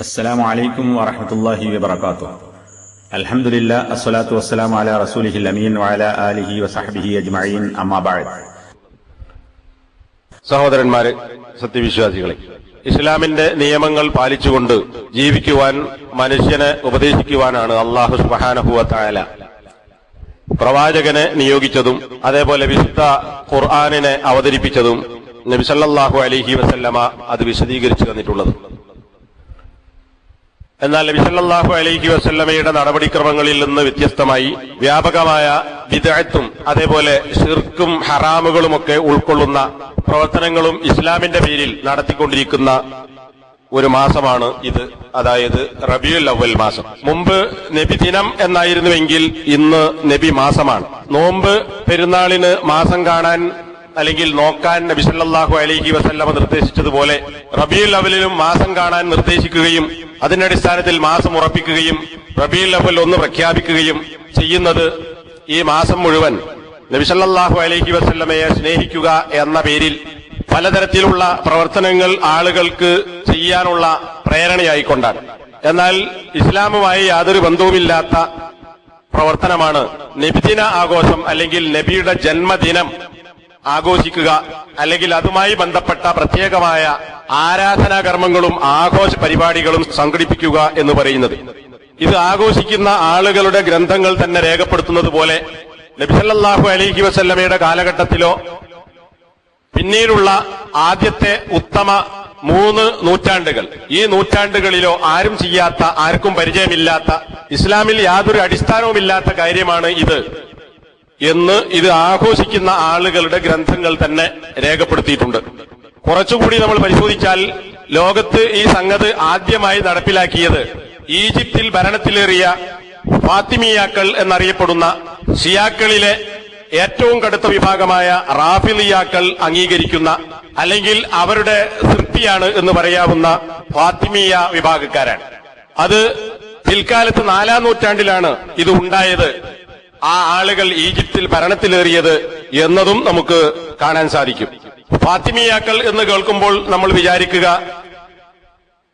അസ്സലാമു അലൈക്കും വറഹ്മത്തുള്ളാഹി വബറകാതുഹു. അൽഹംദുലില്ലാഹ് അസ്സലാത്തു വസ്സലാമു അലാ റസൂലിഹിൽ അമീൻ വഅലാ ആലിഹി വസഹ്ബിഹി അജ്മഈൻ. അമ്മാ ബഅദ്. സഹോദരന്മാരെ, സത്യവിശ്വാസികളെ, ഇസ്ലാമിന്റെ നിയമങ്ങൾ പാലിച്ചുകൊണ്ട് ജീവിക്കുവാൻ മനുഷ്യനെ ഉപദേശിക്കുവാനാണ് അല്ലാഹു സുബ്ഹാനഹു വ തആല പ്രവാചകനെ നിയോഗിച്ചതും അതേപോലെ വിശുദ്ധ ഖുർആനിനെ അവതരിപ്പിച്ചതും നബി സല്ലല്ലാഹു അലൈഹി വസല്ലമ അത് വിശദീകരിച്ചു തന്നിട്ടുള്ളത്. എന്നാൽ നബി സല്ലല്ലാഹു അലൈഹി വസല്ലമയുടെ നടപടിക്രമങ്ങളിൽ നിന്ന് വ്യത്യസ്തമായി വ്യാപകമായ ബിദ്അത്തും അതേപോലെ ശിർക്കും ഹറാമുകളുമൊക്കെ ഉൾക്കൊള്ളുന്ന പ്രവർത്തനങ്ങളും ഇസ്ലാമിന്റെ പേരിൽ നടത്തിക്കൊണ്ടിരിക്കുന്ന ഒരു മാസമാണ് ഇത്, അതായത് റബീഉൽ അവ്വൽ മാസം. മുമ്പ് നബി ദിനം എന്നായിരുന്നുവെങ്കിൽ ഇന്ന് നബി മാസമാണ്. നോമ്പ് പെരുന്നാളിന് മാസം കാണാൻ അല്ലെങ്കിൽ നോക്കാൻ നബി സല്ലല്ലാഹു അലൈഹി വസല്ലമ നിർദ്ദേശിച്ചതുപോലെ റബീഉൽ അവ്വലിലും മാസം കാണാൻ നിർദ്ദേശിക്കുകയും അതിന്റെ അടിസ്ഥാനത്തിൽ മാസം ഉറപ്പിക്കുകയും റബീഉൽ അവ്വൽ 1 പ്രഖ്യാപിക്കുകയും ചെയ്യുന്നത് ഈ മാസം മുഴുവൻ നബി സല്ലല്ലാഹു അലൈഹി വസല്ലമയെ സ്നേഹിക്കുക എന്ന പേരിൽ പലതരത്തിലുള്ള പ്രവർത്തനങ്ങൾ ആളുകൾക്ക് ചെയ്യാനുള്ള പ്രേരണയായിക്കൊണ്ടാണ്. എന്നാൽ ഇസ്ലാമുമായി യാതൊരു ബന്ധവുമില്ലാത്ത പ്രവർത്തനമാണ് നബിദിന ആഘോഷം, അല്ലെങ്കിൽ നബിയുടെ ജന്മദിനം ആഘോഷിക്കുക, അല്ലെങ്കിൽ അതുമായി ബന്ധപ്പെട്ട പ്രത്യേകമായ ആരാധനാകർമ്മങ്ങളും ആഘോഷ പരിപാടികളും സംഘടിപ്പിക്കുക എന്ന് പറയുന്നത്. ഇത് ആഘോഷിക്കുന്ന ആളുകളുടെ ഗ്രന്ഥങ്ങൾ തന്നെ രേഖപ്പെടുത്തുന്നത് പോലെ നബി സല്ലല്ലാഹു അലൈഹി വസല്ലമയുടെ കാലഘട്ടത്തിലോ പിന്നീടുള്ള ആദ്യത്തെ ഉത്തമ 3 നൂറ്റാണ്ടുകൾ, ഈ നൂറ്റാണ്ടുകളിലോ ആരും ചെയ്യാത്ത, ആർക്കും പരിചയമില്ലാത്ത, ഇസ്ലാമിൽ യാതൊരു അടിസ്ഥാനവുമില്ലാത്ത കാര്യമാണ് ഇത് എന്ന് ഇത് ആഘോഷിക്കുന്ന ആളുകളുടെ ഗ്രന്ഥങ്ങൾ തന്നെ രേഖപ്പെടുത്തിയിട്ടുണ്ട്. കുറച്ചുകൂടി നമ്മൾ പരിശോധിച്ചാൽ ലോകത്ത് ഈ സംഗതി ആദ്യമായി നടപ്പിലാക്കിയത് ഈജിപ്തിൽ ഭരണത്തിലേറിയ ഫാത്തിമിയാക്കൾ എന്നറിയപ്പെടുന്ന ഷിയാക്കളിലെ ഏറ്റവും കടുത്ത വിഭാഗമായ റാഫിളിയാക്കൾ അംഗീകരിക്കുന്ന, അല്ലെങ്കിൽ അവരുടെ സൃഷ്ടിയാണ് എന്ന് പറയാവുന്ന ഫാത്തിമിയ വിഭാഗക്കാരാണ്. അത് പിൽക്കാലത്ത് 4-ാം നൂറ്റാണ്ടിലാണ് ഇത് ഉണ്ടായത്, ആ ആളുകൾ ഈജിപ്തിൽ ഭരണത്തിലേറിയത് എന്നതും നമുക്ക് കാണാൻ സാധിക്കും. ഫാത്തിമിയാക്കൾ എന്ന് കേൾക്കുമ്പോൾ നമ്മൾ വിചാരിക്കുക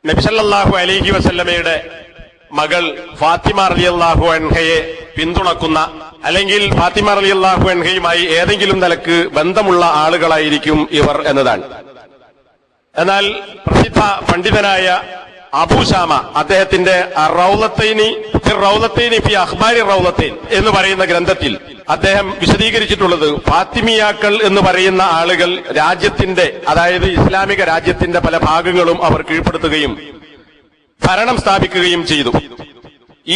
നബി സല്ലല്ലാഹു അലൈഹി വസല്ലമയുടെ മകൾ ഫാത്തിമ റളിയല്ലാഹു അൻഹയെ പിന്തുണക്കുന്ന, അല്ലെങ്കിൽ ഫാത്തിമ റളിയല്ലാഹു അൻഹയുമായി ഏതെങ്കിലും നിലക്ക് ബന്ധമുള്ള ആളുകളായിരിക്കും ഇവർ എന്നതാണ്. എന്നാൽ പ്രസിദ്ധ പണ്ഡിതനായ അബൂശാമ അദ്ദേഹത്തിന്റെ റൗളത്തൈനി ഫി അഖ്ബാരി റൗളത്തൈൻ എന്ന് പറയുന്ന ഗ്രന്ഥത്തിൽ അദ്ദേഹം വിശദീകരിച്ചിട്ടുള്ളത്, ഫാത്തിമിയാക്കൾ എന്ന് പറയുന്ന ആളുകൾ രാജ്യത്തിന്റെ, അതായത് ഇസ്ലാമിക രാജ്യത്തിന്റെ പല ഭാഗങ്ങളും അവർ കീഴ്പ്പെടുത്തുകയും ഭരണം സ്ഥാപിക്കുകയും ചെയ്തു.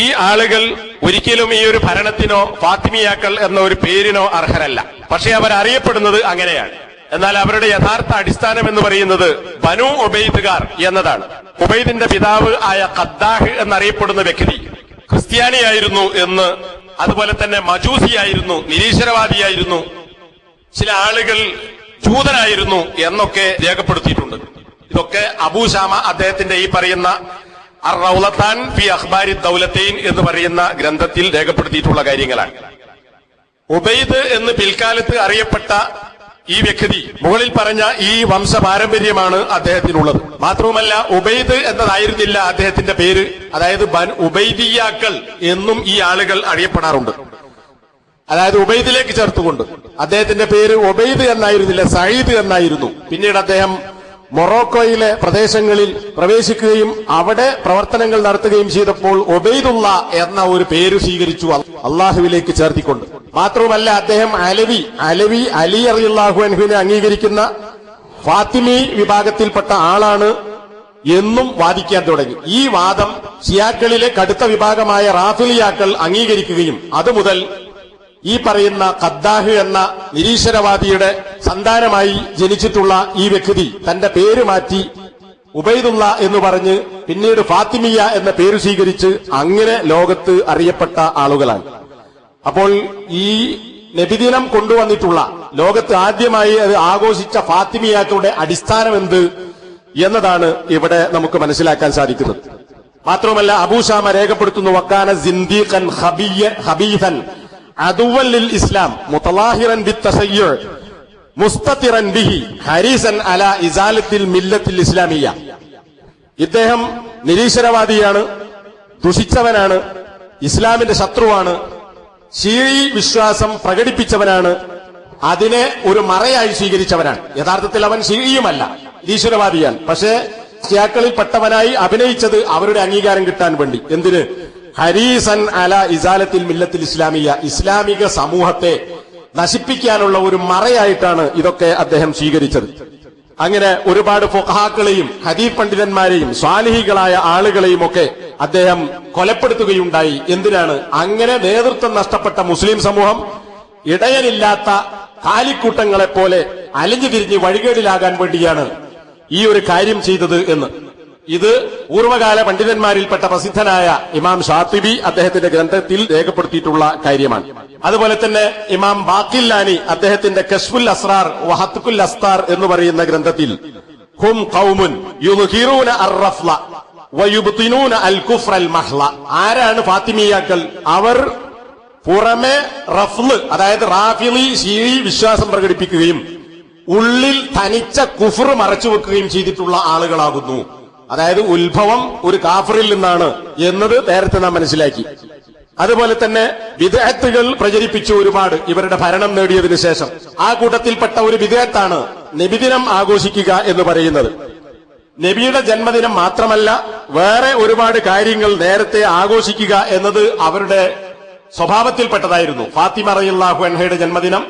ഈ ആളുകൾ ഒരിക്കലും ഈ ഒരു ഭരണത്തിനോ ഫാത്തിമിയാക്കൾ എന്ന ഒരു പേരിനോ അർഹരല്ല. പക്ഷെ അവർ അറിയപ്പെടുന്നത് അങ്ങനെയാണ്. എന്നാൽ അവരുടെ യഥാർത്ഥ അടിസ്ഥാനം എന്ന് പറയുന്നത് ബനു ഉബൈദ്കാർ എന്നതാണ്. ഉബൈദിന്റെ പിതാവ് ആയ ഖദ്ദാഹ് എന്നറിയപ്പെടുന്ന വ്യക്തി ക്രിസ്ത്യാനിയായിരുന്നു എന്ന്, അതുപോലെ തന്നെ മജൂസിയായിരുന്നു, നിരീശ്വരവാദിയായിരുന്നു, ചില ആളുകൾ ജൂതനായിരുന്നു എന്നൊക്കെ രേഖപ്പെടുത്തിയിട്ടുണ്ട്. ഇതൊക്കെ അബൂശാമ അദ്ദേഹത്തിന്റെ ഈ പറയുന്ന അർ-റൗളത്താൻ ഫി അഖ്ബാരി ദൗലത്തൈൻ എന്ന് പറയുന്ന ഗ്രന്ഥത്തിൽ രേഖപ്പെടുത്തിയിട്ടുള്ള കാര്യങ്ങളാണ്. ഉബൈദ് എന്ന് പിൽക്കാലത്ത് അറിയപ്പെട്ട ഈ വ്യക്തി മുകളിൽ പറഞ്ഞ ഈ വംശപാരമ്പര്യമാണ് അദ്ദേഹത്തിനുള്ളത്. മാത്രവുമല്ല, ഉബൈദ് എന്നതായിരുന്നില്ല അദ്ദേഹത്തിന്റെ പേര്, അതായത് ഉബൈദിയാക്കൾ എന്നും ഈ ആളുകൾ അറിയപ്പെടാറുണ്ട്. അതായത് ഉബൈദിലേക്ക് ചേർത്തുകൊണ്ട് അദ്ദേഹത്തിന്റെ പേര് ഉബൈദ് എന്നായിരുന്നില്ല, സയ്യിദ് എന്നായിരുന്നു. പിന്നീട് അദ്ദേഹം മൊറോക്കോയിലെ പ്രദേശങ്ങളിൽ പ്രവേശിക്കുകയും അവിടെ പ്രവർത്തനങ്ങൾ നടത്തുകയും ചെയ്തപ്പോൾ ഉബൈദുള്ള എന്ന ഒരു പേര് സ്വീകരിച്ചു, അള്ളാഹുവിലേക്ക് ചേർത്തിക്കൊണ്ട്. മാത്രവുമല്ല, അദ്ദേഹം അലി റളിയല്ലാഹു അൻഹുവിനെ അംഗീകരിക്കുന്ന ഫാത്തിമി വിഭാഗത്തിൽപ്പെട്ട ആളാണ് എന്നും വാദിക്കാൻ തുടങ്ങി. ഈ വാദം ഷിയാക്കളിലെ കടുത്ത വിഭാഗമായ റാഫിളിയാക്കൾ അംഗീകരിക്കുകയും അതുമുതൽ ഈ പറയുന്ന ഖദ്ദാഹ് എന്ന നിരീശ്വരവാദിയുടെ സന്താനമായി ജനിച്ചിട്ടുള്ള ഈ വ്യക്തി തന്റെ പേര് മാറ്റി ഉബൈദുള്ള എന്ന് പറഞ്ഞ് പിന്നീട് ഫാത്തിമിയ എന്ന പേര് സ്വീകരിച്ച് അങ്ങനെ ലോകത്ത് അറിയപ്പെട്ട ആളുകളാണ്. അപ്പോൾ ഈ നബിദിനം കൊണ്ടുവന്നിട്ടുള്ള, ലോകത്ത് ആദ്യമായി അത് ആഘോഷിച്ച ഫാത്തിമിയാക്കളുടെ അടിസ്ഥാനം എന്ത് എന്നതാണ് ഇവിടെ നമുക്ക് മനസ്സിലാക്കാൻ സാധിക്കുന്നത്. മാത്രവുമല്ല, അബൂശാമ രേഖപ്പെടുത്തുന്നു, വക്കാന സിന്ദീഖൻ ഖബീസൻ അദുവൻ ലിൽ ഇസ്ലാം മുതലാഹിറൻ ബിത്തസയ്യുഅ മുസ്തതിറൻ ബിഹി ഹരീസൻ അലാ ഇസാലത്തിൽ മില്ലത്തിൽ ഇസ്ലാമിയ. ഇദ്ദേഹം നിരീശ്വരവാദിയാണ്, ദുഷിച്ചവനാണ്, ഇസ്ലാമിന്റെ ശത്രുവാണ്, ഷീഈ വിശ്വാസം പ്രകടിപ്പിച്ചവനാണ്, അതിനെ ഒരു മറയായി സ്വീകരിച്ചവനാണ്. യഥാർത്ഥത്തിൽ അവൻ ഷീഈയുമല്ല, നിരീശ്വരവാദിയാണ്. പക്ഷേ ഷിയാക്കളിൽ പെട്ടവനായി അഭിനയിച്ചത് അവരുടെ അംഗീകാരം കിട്ടാൻ വേണ്ടി. എന്തിന്? ഹരീസൻ അല ഇസാലത്തിൽ മില്ലത്തിൽ ഇസ്ലാമിയ, ഇസ്ലാമിക സമൂഹത്തെ നശിപ്പിക്കാനുള്ള ഒരു മറയായിട്ടാണ് ഇതൊക്കെ അദ്ദേഹം സ്വീകരിച്ചത്. അങ്ങനെ ഒരുപാട് ഫുഖഹാക്കളെയും ഹദീസ് പണ്ഡിതന്മാരെയും സ്വാലിഹികളായ ആളുകളെയും ഒക്കെ അദ്ദേഹം കൊലപ്പെടുത്തുകയുണ്ടായി. എന്തിനാണ്? അങ്ങനെ നേതൃത്വം നഷ്ടപ്പെട്ട മുസ്ലിം സമൂഹം ഇടയനില്ലാത്ത കാലിക്കൂട്ടങ്ങളെപ്പോലെ അലിഞ്ഞു തിരിഞ്ഞ് വഴികേടിലാകാൻ വേണ്ടിയാണ് ഈ ഒരു കാര്യം ചെയ്തത് എന്ന്. ഇത് പൂർവ്വകാല പണ്ഡിതന്മാരിൽപ്പെട്ട പ്രസിദ്ധനായ ഇമാം ഷാത്തിബി അദ്ദേഹത്തിന്റെ ഗ്രന്ഥത്തിൽ രേഖപ്പെടുത്തിയിട്ടുള്ള കാര്യമാണ്. അതുപോലെ തന്നെ ഇമാം ബാഖില്ലാനി അദ്ദേഹത്തിന്റെ കശ്ഫുൽ അസ്റാർ വഹത്കുൽ അസ്താർ എന്ന് പറയുന്ന ഗ്രന്ഥത്തിൽ ഹും ഖൗമുൻ യുദ്ഹിറൂന അർറഫ്ല വയുബ്തിനൂന അൽ കുഫ്ര അൽ മഹ്ല, ആരാണ് ഫാത്തിമിയാക്കൾ? അവർ പുറമെ റഫ്ല്, അതായത് റാഫിളി ഷീഈ വിശ്വാസം പ്രകടിപ്പിക്കുകയും ഉള്ളിൽ തനിച്ച കുഫ്ർ മറച്ചുവെക്കുകയും ചെയ്തിട്ടുള്ള ആളുകളാകുന്നു. അതായത് ഉത്ഭവം ഒരു കാഫറിൽ നിന്നാണ് എന്നത് നേരത്തെ നാം മനസ്സിലാക്കി. അതുപോലെ തന്നെ ബിദ്അത്തുകൾ പ്രചരിപ്പിച്ചു ഒരുപാട് ഇവരുടെ ഭരണം നേടിയതിനു ശേഷം. ആ കൂട്ടത്തിൽപ്പെട്ട ഒരു ബിദ്അത്താണ് നബിദിനം ആഘോഷിക്കുക എന്ന് പറയുന്നത്. നബിയുടെ ജന്മദിനം മാത്രമല്ല, വേറെ ഒരുപാട് കാര്യങ്ങൾ നേരത്തെ ആഘോഷിക്കുക എന്നത് അവരുടെ സ്വഭാവത്തിൽപ്പെട്ടതായിരുന്നു. ഫാത്തിമ റളിയല്ലാഹു അൻഹയുടെ ജന്മദിനം,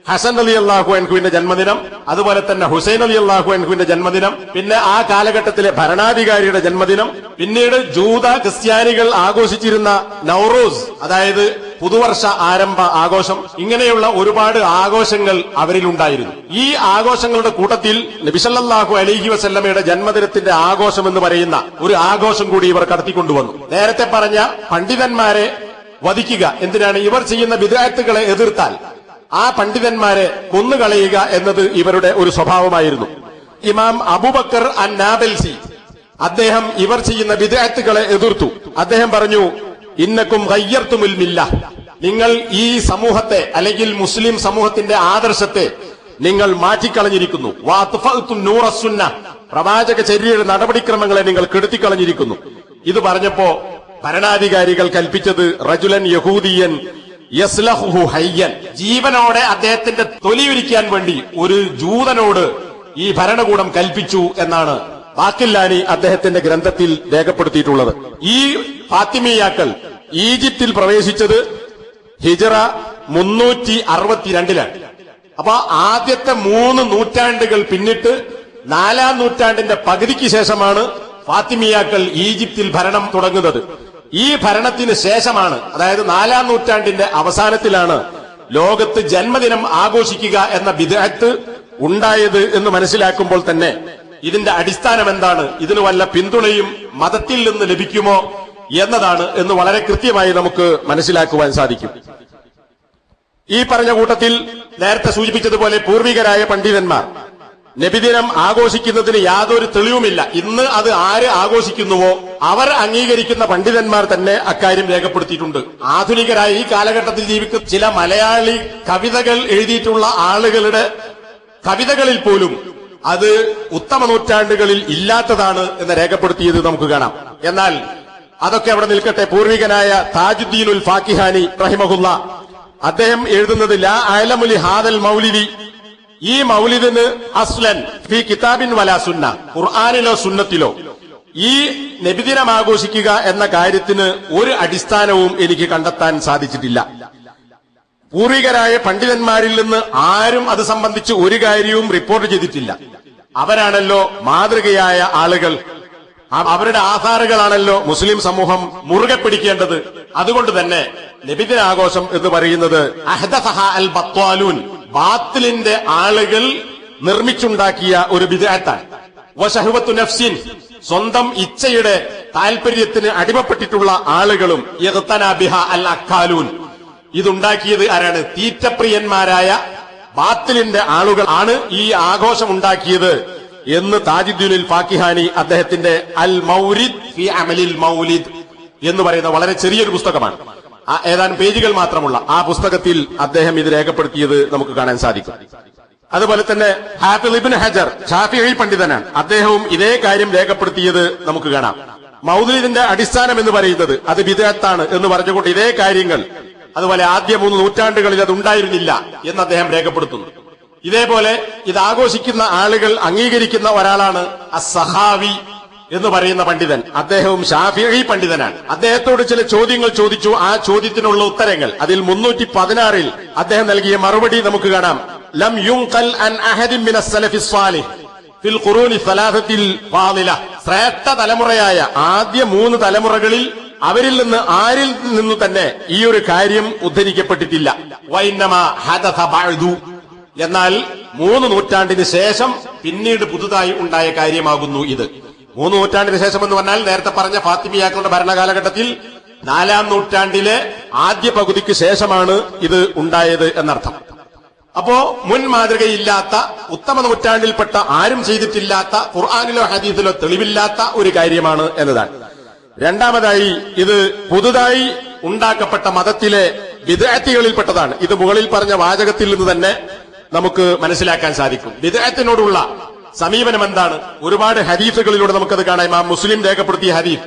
ഹസൻ റളിയല്ലാഹു അൻഹുവിന്റെ ജന്മദിനം, അതുപോലെ തന്നെ ഹുസൈൻ റളിയല്ലാഹു അൻഹുവിന്റെ ജന്മദിനം, പിന്നെ ആ കാലഘട്ടത്തിലെ ഭരണാധികാരിയുടെ ജന്മദിനം, പിന്നീട് ജൂത ക്രിസ്ത്യാനികൾ ആഘോഷിച്ചിരുന്ന നൗറോസ്, അതായത് പുതുവർഷ ആരംഭ ആഘോഷം, ഇങ്ങനെയുള്ള ഒരുപാട് ആഘോഷങ്ങൾ അവരിലുണ്ടായിരുന്നു. ഈ ആഘോഷങ്ങളുടെ കൂട്ടത്തിൽ നബി സല്ലല്ലാഹു അലൈഹി വസല്ലമയുടെ ജന്മദിനത്തിന്റെ ആഘോഷം എന്ന് പറയുന്ന ഒരു ആഘോഷം കൂടി ഇവർ കടത്തിക്കൊണ്ടുവന്നു. നേരത്തെ പറഞ്ഞ പണ്ഡിതന്മാരെ വധിക്കുക, എന്തിനാണ്? ഇവർ ചെയ്യുന്ന ബിദ്അത്തുകളെ എതിർത്താൽ ആ പണ്ഡിതന്മാരെ കൊന്നുകളയുക എന്നത് ഇവരുടെ ഒരു സ്വഭാവമായിരുന്നു. ഇമാം അബൂബക്കർ അൻ-നാബൽസി അദ്ദേഹം ഇവർ ചെയ്യുന്ന ബിദ്അത്തുകളെ എതിർത്തു. അദ്ദേഹം പറഞ്ഞു, ഇന്നക്കും ഗയ്യർതുമുൽ മില്ല, നിങ്ങൾ ഈ സമൂഹത്തെ അല്ലെങ്കിൽ മുസ്ലിം സമൂഹത്തിന്റെ ആദർശത്തെ നിങ്ങൾ മാറ്റിക്കളഞ്ഞിരിക്കുന്നു. വഅത്ഫഅ്തും നൂറസ്സുന്ന, പ്രവാചക ചര്യയുടെ നടപടിക്രമങ്ങളെ നിങ്ങൾ കെടുത്തിക്കളഞ്ഞിരിക്കുന്നു. ഇത് പറഞ്ഞപ്പോ ഭരണാധികാരികൾ കൽപ്പിച്ചത് റജുലൻ യഹൂദിയൻ യസ്ലഹുഹു ഹയ്യൻ, ജീവനോടെ അദ്ദേഹത്തിന്റെ തൊലിയുരിക്കാൻ വേണ്ടി ഒരു ജൂതനോട് ഈ ഭരണകൂടം കൽപ്പിച്ചു എന്നാണ് ബാഖില്ലാനി അദ്ദേഹത്തിന്റെ ഗ്രന്ഥത്തിൽ രേഖപ്പെടുത്തിയിട്ടുള്ളത്. ഈ ഫാത്തിമിയാക്കൾ ഈജിപ്തിൽ പ്രവേശിച്ചത് ഹിജ്റ 362-ലാണ്. അപ്പൊ ആദ്യത്തെ 3 നൂറ്റാണ്ടുകൾ പിന്നിട്ട് 4-ാം നൂറ്റാണ്ടിന്റെ പകുതിക്ക് ശേഷമാണ് ഫാത്തിമിയാക്കൾ ഈജിപ്തിൽ ഭരണം തുടങ്ങുന്നത്. ഈ ഭരണത്തിന് ശേഷമാണ്, അതായത് 4-ാം നൂറ്റാണ്ടിന്റെ അവസാനത്തിലാണ് ലോകത്ത് ജന്മദിനം ആഘോഷിക്കുക എന്ന ബിദ്അത്ത് ഉണ്ടായത് എന്ന് മനസ്സിലാക്കുമ്പോൾ തന്നെ ഇതിന്റെ അടിസ്ഥാനം എന്താണ്, ഇതിന് വല്ല പിന്തുണയും മതത്തിൽ നിന്ന് ലഭിക്കുമോ എന്നതാണ് എന്ന് വളരെ കൃത്യമായി നമുക്ക് മനസ്സിലാക്കുവാൻ സാധിക്കും. ഈ പറഞ്ഞ കൂട്ടത്തിൽ നേരത്തെ സൂചിപ്പിച്ചതുപോലെ പൂർവികരായ പണ്ഡിതന്മാർ നബിദിനം ആഘോഷിക്കുന്നതിന് യാതൊരു തെളിവുമില്ല. ഇന്ന് അത് ആര് ആഘോഷിക്കുന്നുവോ അവർ അംഗീകരിക്കുന്ന പണ്ഡിതന്മാർ തന്നെ അക്കാര്യം രേഖപ്പെടുത്തിയിട്ടുണ്ട്. ആധുനികരായ ഈ കാലഘട്ടത്തിൽ ജീവിക്കുന്ന ചില മലയാളി കവിതകൾ എഴുതിയിട്ടുള്ള ആളുകളുടെ കവിതകളിൽ പോലും അത് ഉത്തമ നൂറ്റാണ്ടുകളിൽ ഇല്ലാത്തതാണ് എന്ന് രേഖപ്പെടുത്തിയത് നമുക്ക് കാണാം. എന്നാൽ അതൊക്കെ അവിടെ നിൽക്കട്ടെ. പൂർവികനായ താജുദ്ദീനുൽ ഫാക്കിഹാനി റഹിമഹുല്ല അദ്ദേഹം എഴുതുന്നത് ലാ അഅലമു ലി ഹാദൽ മൗലിദി, ഈ മൗലിദിന് അസ്ലൻ ഫി കിതാബിൻ വലാ സുന്ന, ഖുർആനിലോ സുന്നത്തിലോ ഈ നബിദിനം ആഘോഷിക്കുക എന്ന കാര്യത്തിന് ഒരു അടിസ്ഥാനവും എനിക്ക് കണ്ടെത്താൻ സാധിച്ചിട്ടില്ല. പൂർവികരായ പണ്ഡിതന്മാരിൽ നിന്ന് ആരും അത് സംബന്ധിച്ച് ഒരു കാര്യവും റിപ്പോർട്ട് ചെയ്തിട്ടില്ല. അവരാണല്ലോ മാതൃകയായ ആളുകൾ, അവരുടെ ആധാറുകളാണല്ലോ മുസ്ലിം സമൂഹം മുറുകെ പിടിക്കേണ്ടത്. അതുകൊണ്ട് തന്നെ നബിദിനാഘോഷം എന്ന് പറയുന്നത് അഹ്ദസഹ അൽ ബത്വാലൂൻ, ബാത്തിലിന്റെ ആളുകൾ നിർമ്മിച്ചുണ്ടാക്കിയ ഒരു ബിദ്അത്താണ്. വശഹ്വത്തു നഫ്സിൻ, സ്വന്തം ഇച്ഛയുടെ താൽപര്യത്തിന് അടിമപ്പെട്ടിട്ടുള്ള ആളുകളും യഗ്തനാ ബിഹാ അൽ അക്കാലൂൻ, ഇതുണ്ടാക്കിയത് ആരാണ്? തീറ്റപ്രിയന്മാരായ ബാത്തിലിന്റെ ആളുകൾ ആണ് ഈ ആഘോഷം ഉണ്ടാക്കിയത് എന്ന് താജുദ്ദീനുൽ ഫാക്കിഹാനി അദ്ദേഹത്തിന്റെ അൽ മൗലിദ് ഫി അമലിൽ മൗലിദ് എന്ന് പറയുന്ന വളരെ ചെറിയൊരു പുസ്തകമാണ്, ഏതാനും പേജുകൾ മാത്രമുള്ള ആ പുസ്തകത്തിൽ അദ്ദേഹം ഇത് രേഖപ്പെടുത്തിയത് നമുക്ക് കാണാൻ സാധിക്കും. അതുപോലെ തന്നെ ഹാഫിദ് ഇബ്നു ഹജർ ഷാഫിഈ പണ്ഡിതനാണ്, അദ്ദേഹവും ഇതേ കാര്യം രേഖപ്പെടുത്തിയത് നമുക്ക് കാണാം. മൗലിദിന്റെ അടിസ്ഥാനം എന്ന് പറയുന്നത് അത് ബിദ്അത്താണ് എന്ന് പറഞ്ഞുകൊണ്ട് ഇതേ കാര്യങ്ങൾ അതുപോലെ ആദ്യ 3 നൂറ്റാണ്ടുകളിൽ അത് ഉണ്ടായിരുന്നില്ല എന്ന് അദ്ദേഹം രേഖപ്പെടുത്തുന്നു. ഇതേപോലെ ഇത് ആഘോഷിക്കുന്ന ആളുകൾ അംഗീകരിക്കുന്ന ഒരാളാണ് അസ്സഹാവി എന്ന് പറയുന്ന പണ്ഡിതൻ. അദ്ദേഹവും ശാഫിഈ പണ്ഡിതനാണ്. അദ്ദേഹത്തോട് ചില ചോദ്യങ്ങൾ ചോദിച്ചു. ആ ചോദ്യത്തിനുള്ള ഉത്തരങ്ങൾ അതിൽ 316-ൽ അദ്ദേഹം നൽകിയ മറുപടി നമുക്ക് കാണാം. ലം യുൻഖൽ അൻ അഹദിൻ മിനസ് സലഫിസ് സാലിഹ് ഫിൽ ഖുറൂനി സലാസത്തിൽ ഫാളില. ശ്രേഷ്ഠ തലമുറയായ ആദ്യ 3 തലമുറകളിൽ അവരിൽ നിന്ന് ആരിൽ നിന്നു തന്നെ ഈ ഒരു കാര്യം ഉദ്ധരിക്കപ്പെട്ടിട്ടില്ല. വൈന്നമാ ഹദസ ബഅദു. എന്നാൽ 3 നൂറ്റാണ്ടിന് ശേഷം പിന്നീട് പുതുതായി ഉണ്ടായ കാര്യമാകുന്നു ഇത്. 3 നൂറ്റാണ്ടിന് ശേഷം എന്ന് പറഞ്ഞാൽ നേരത്തെ പറഞ്ഞ ഫാത്തിമിയാക്കളുടെ ഭരണകാലഘട്ടത്തിൽ 4-ാം നൂറ്റാണ്ടിലെ ആദ്യ പകുതിക്ക് ശേഷമാണ് ഇത് ഉണ്ടായത് എന്നർത്ഥം. അപ്പോ മുൻ മാതൃകയില്ലാത്ത, ഉത്തമ നൂറ്റാണ്ടിൽപ്പെട്ട ആരും ചെയ്തിട്ടില്ലാത്ത, ഖുർആനിലോ ഹദീസിലോ തെളിവില്ലാത്ത ഒരു കാര്യമാണ് എന്നതാണ്. രണ്ടാമതായി ഇത് പുതുതായി ഉണ്ടാക്കപ്പെട്ട മതത്തിലെ ബിദ്അത്തുകളിൽപ്പെട്ടതാണ്. ഇത് മുകളിൽ പറഞ്ഞ വാചകത്തിൽ നിന്ന് തന്നെ നമുക്ക് മനസ്സിലാക്കാൻ സാധിക്കും. ബിദ്അത്തിനോടുള്ള സമീപനം എന്താണ്? ഒരുപാട് ഹദീസുകളിലൂടെ നമുക്കത് കാണാം. ഇമാം മുസ്ലിം രേഖപ്പെടുത്തിയ ഹദീസ്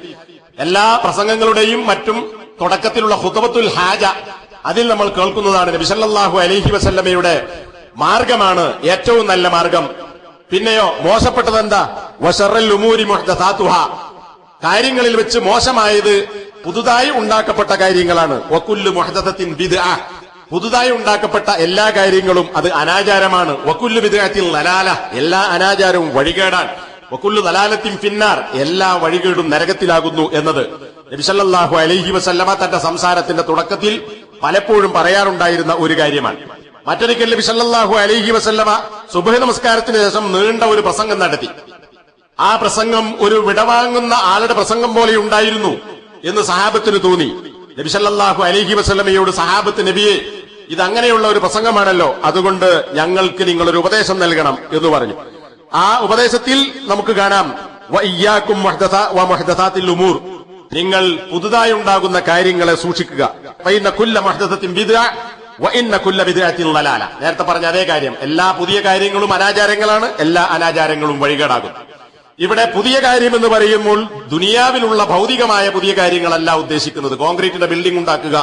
എല്ലാ പ്രസംഗങ്ങളുടെയും മറ്റും തുടക്കത്തിലുള്ള ഖുത്ബത്തുൽ ഹാജ അതിൽ നമ്മൾ കേൾക്കുന്നതാണ്. നബി സല്ലല്ലാഹു അലൈഹി വസല്ലമയുടെ മാർഗമാണ് ഏറ്റവും നല്ല മാർഗം. പിന്നെയോ മോശപ്പെട്ടത് എന്താ? വശറൽ ഉമൂരി മുഹ്ദസാതുഹാ. കാര്യങ്ങളിൽ വെച്ച് മോശമായത് പുതുതായി ഉണ്ടാക്കപ്പെട്ട കാര്യങ്ങളാണ്. വകുല്ലു മുഹ്ദസത്തിൻ ബിദ്അ. പുതുതായി ഉണ്ടാക്കപ്പെട്ട എല്ലാ കാര്യങ്ങളും അത് അനാചാരമാണ്. വകുല്ലു ബിദ്അത്തിൻ ദലാല. എല്ലാ അനാചാരവും വഴികേടാണ്. വകുല്ലു ദലാലത്തിൻ ഫിന്നാർ. എല്ലാ വഴികേടും നരകത്തിലാകുന്നു എന്നത് നബി സല്ലല്ലാഹു അലൈഹി വസല്ലമ തന്റെ സംസാരത്തിന്റെ തുടക്കത്തിൽ പലപ്പോഴും പറയാറുണ്ടായിരുന്ന ഒരു കാര്യമാണ്. മറ്റൊരിക്കൽ നബി സല്ലല്ലാഹു അലൈഹി വസല്ലമ സുബ്ഹ് നമസ്കാരത്തിന് ശേഷം നീണ്ട ഒരു പ്രസംഗം നടത്തി. ആ പ്രസംഗം ഒരു വിടവാങ്ങുന്ന ആളുടെ പ്രസംഗം പോലെ ഉണ്ടായിരുന്നു എന്ന് സഹാബത്തിന് തോന്നി. നബി സല്ലല്ലാഹു അലൈഹി വസല്ലമയോട് സഹാബത്ത്, നബിയെ, ഇതങ്ങനെയുള്ള ഒരു പ്രസംഗമാണല്ലോ, അതുകൊണ്ട് ഞങ്ങൾക്ക് നിങ്ങളൊരു ഉപദേശം നൽകണം എന്ന് പറഞ്ഞു. ആ ഉപദേശത്തിൽ നമുക്ക് കാണാം, വഇയ്യാകും മുഹ്ദസാത്തിൽ ഉമൂർ. നിങ്ങൾ പുതുതായി ഉണ്ടാകുന്ന കാര്യങ്ങളെ സൂക്ഷിക്കുക. ഫഇന്ന കുല്ല മുഹ്ദസത്തിൻ ബിദ്അ വഇന്ന കുല്ല ബിദ്അത്തിൻ ദലാല. നേരത്തെ പറഞ്ഞ അതേ കാര്യം. എല്ലാ പുതിയ കാര്യങ്ങളും അനാചാരങ്ങളാണ്, എല്ലാ അനാചാരങ്ങളും വഴികേടാകും. ഇവിടെ പുതിയ കാര്യം എന്ന് പറയുമ്പോൾ ദുനിയാവിലുള്ള ഭൗതികമായ പുതിയ കാര്യങ്ങളല്ല ഉദ്ദേശിക്കുന്നത്. കോൺക്രീറ്റിന്റെ ബിൽഡിംഗ് ഉണ്ടാക്കുക,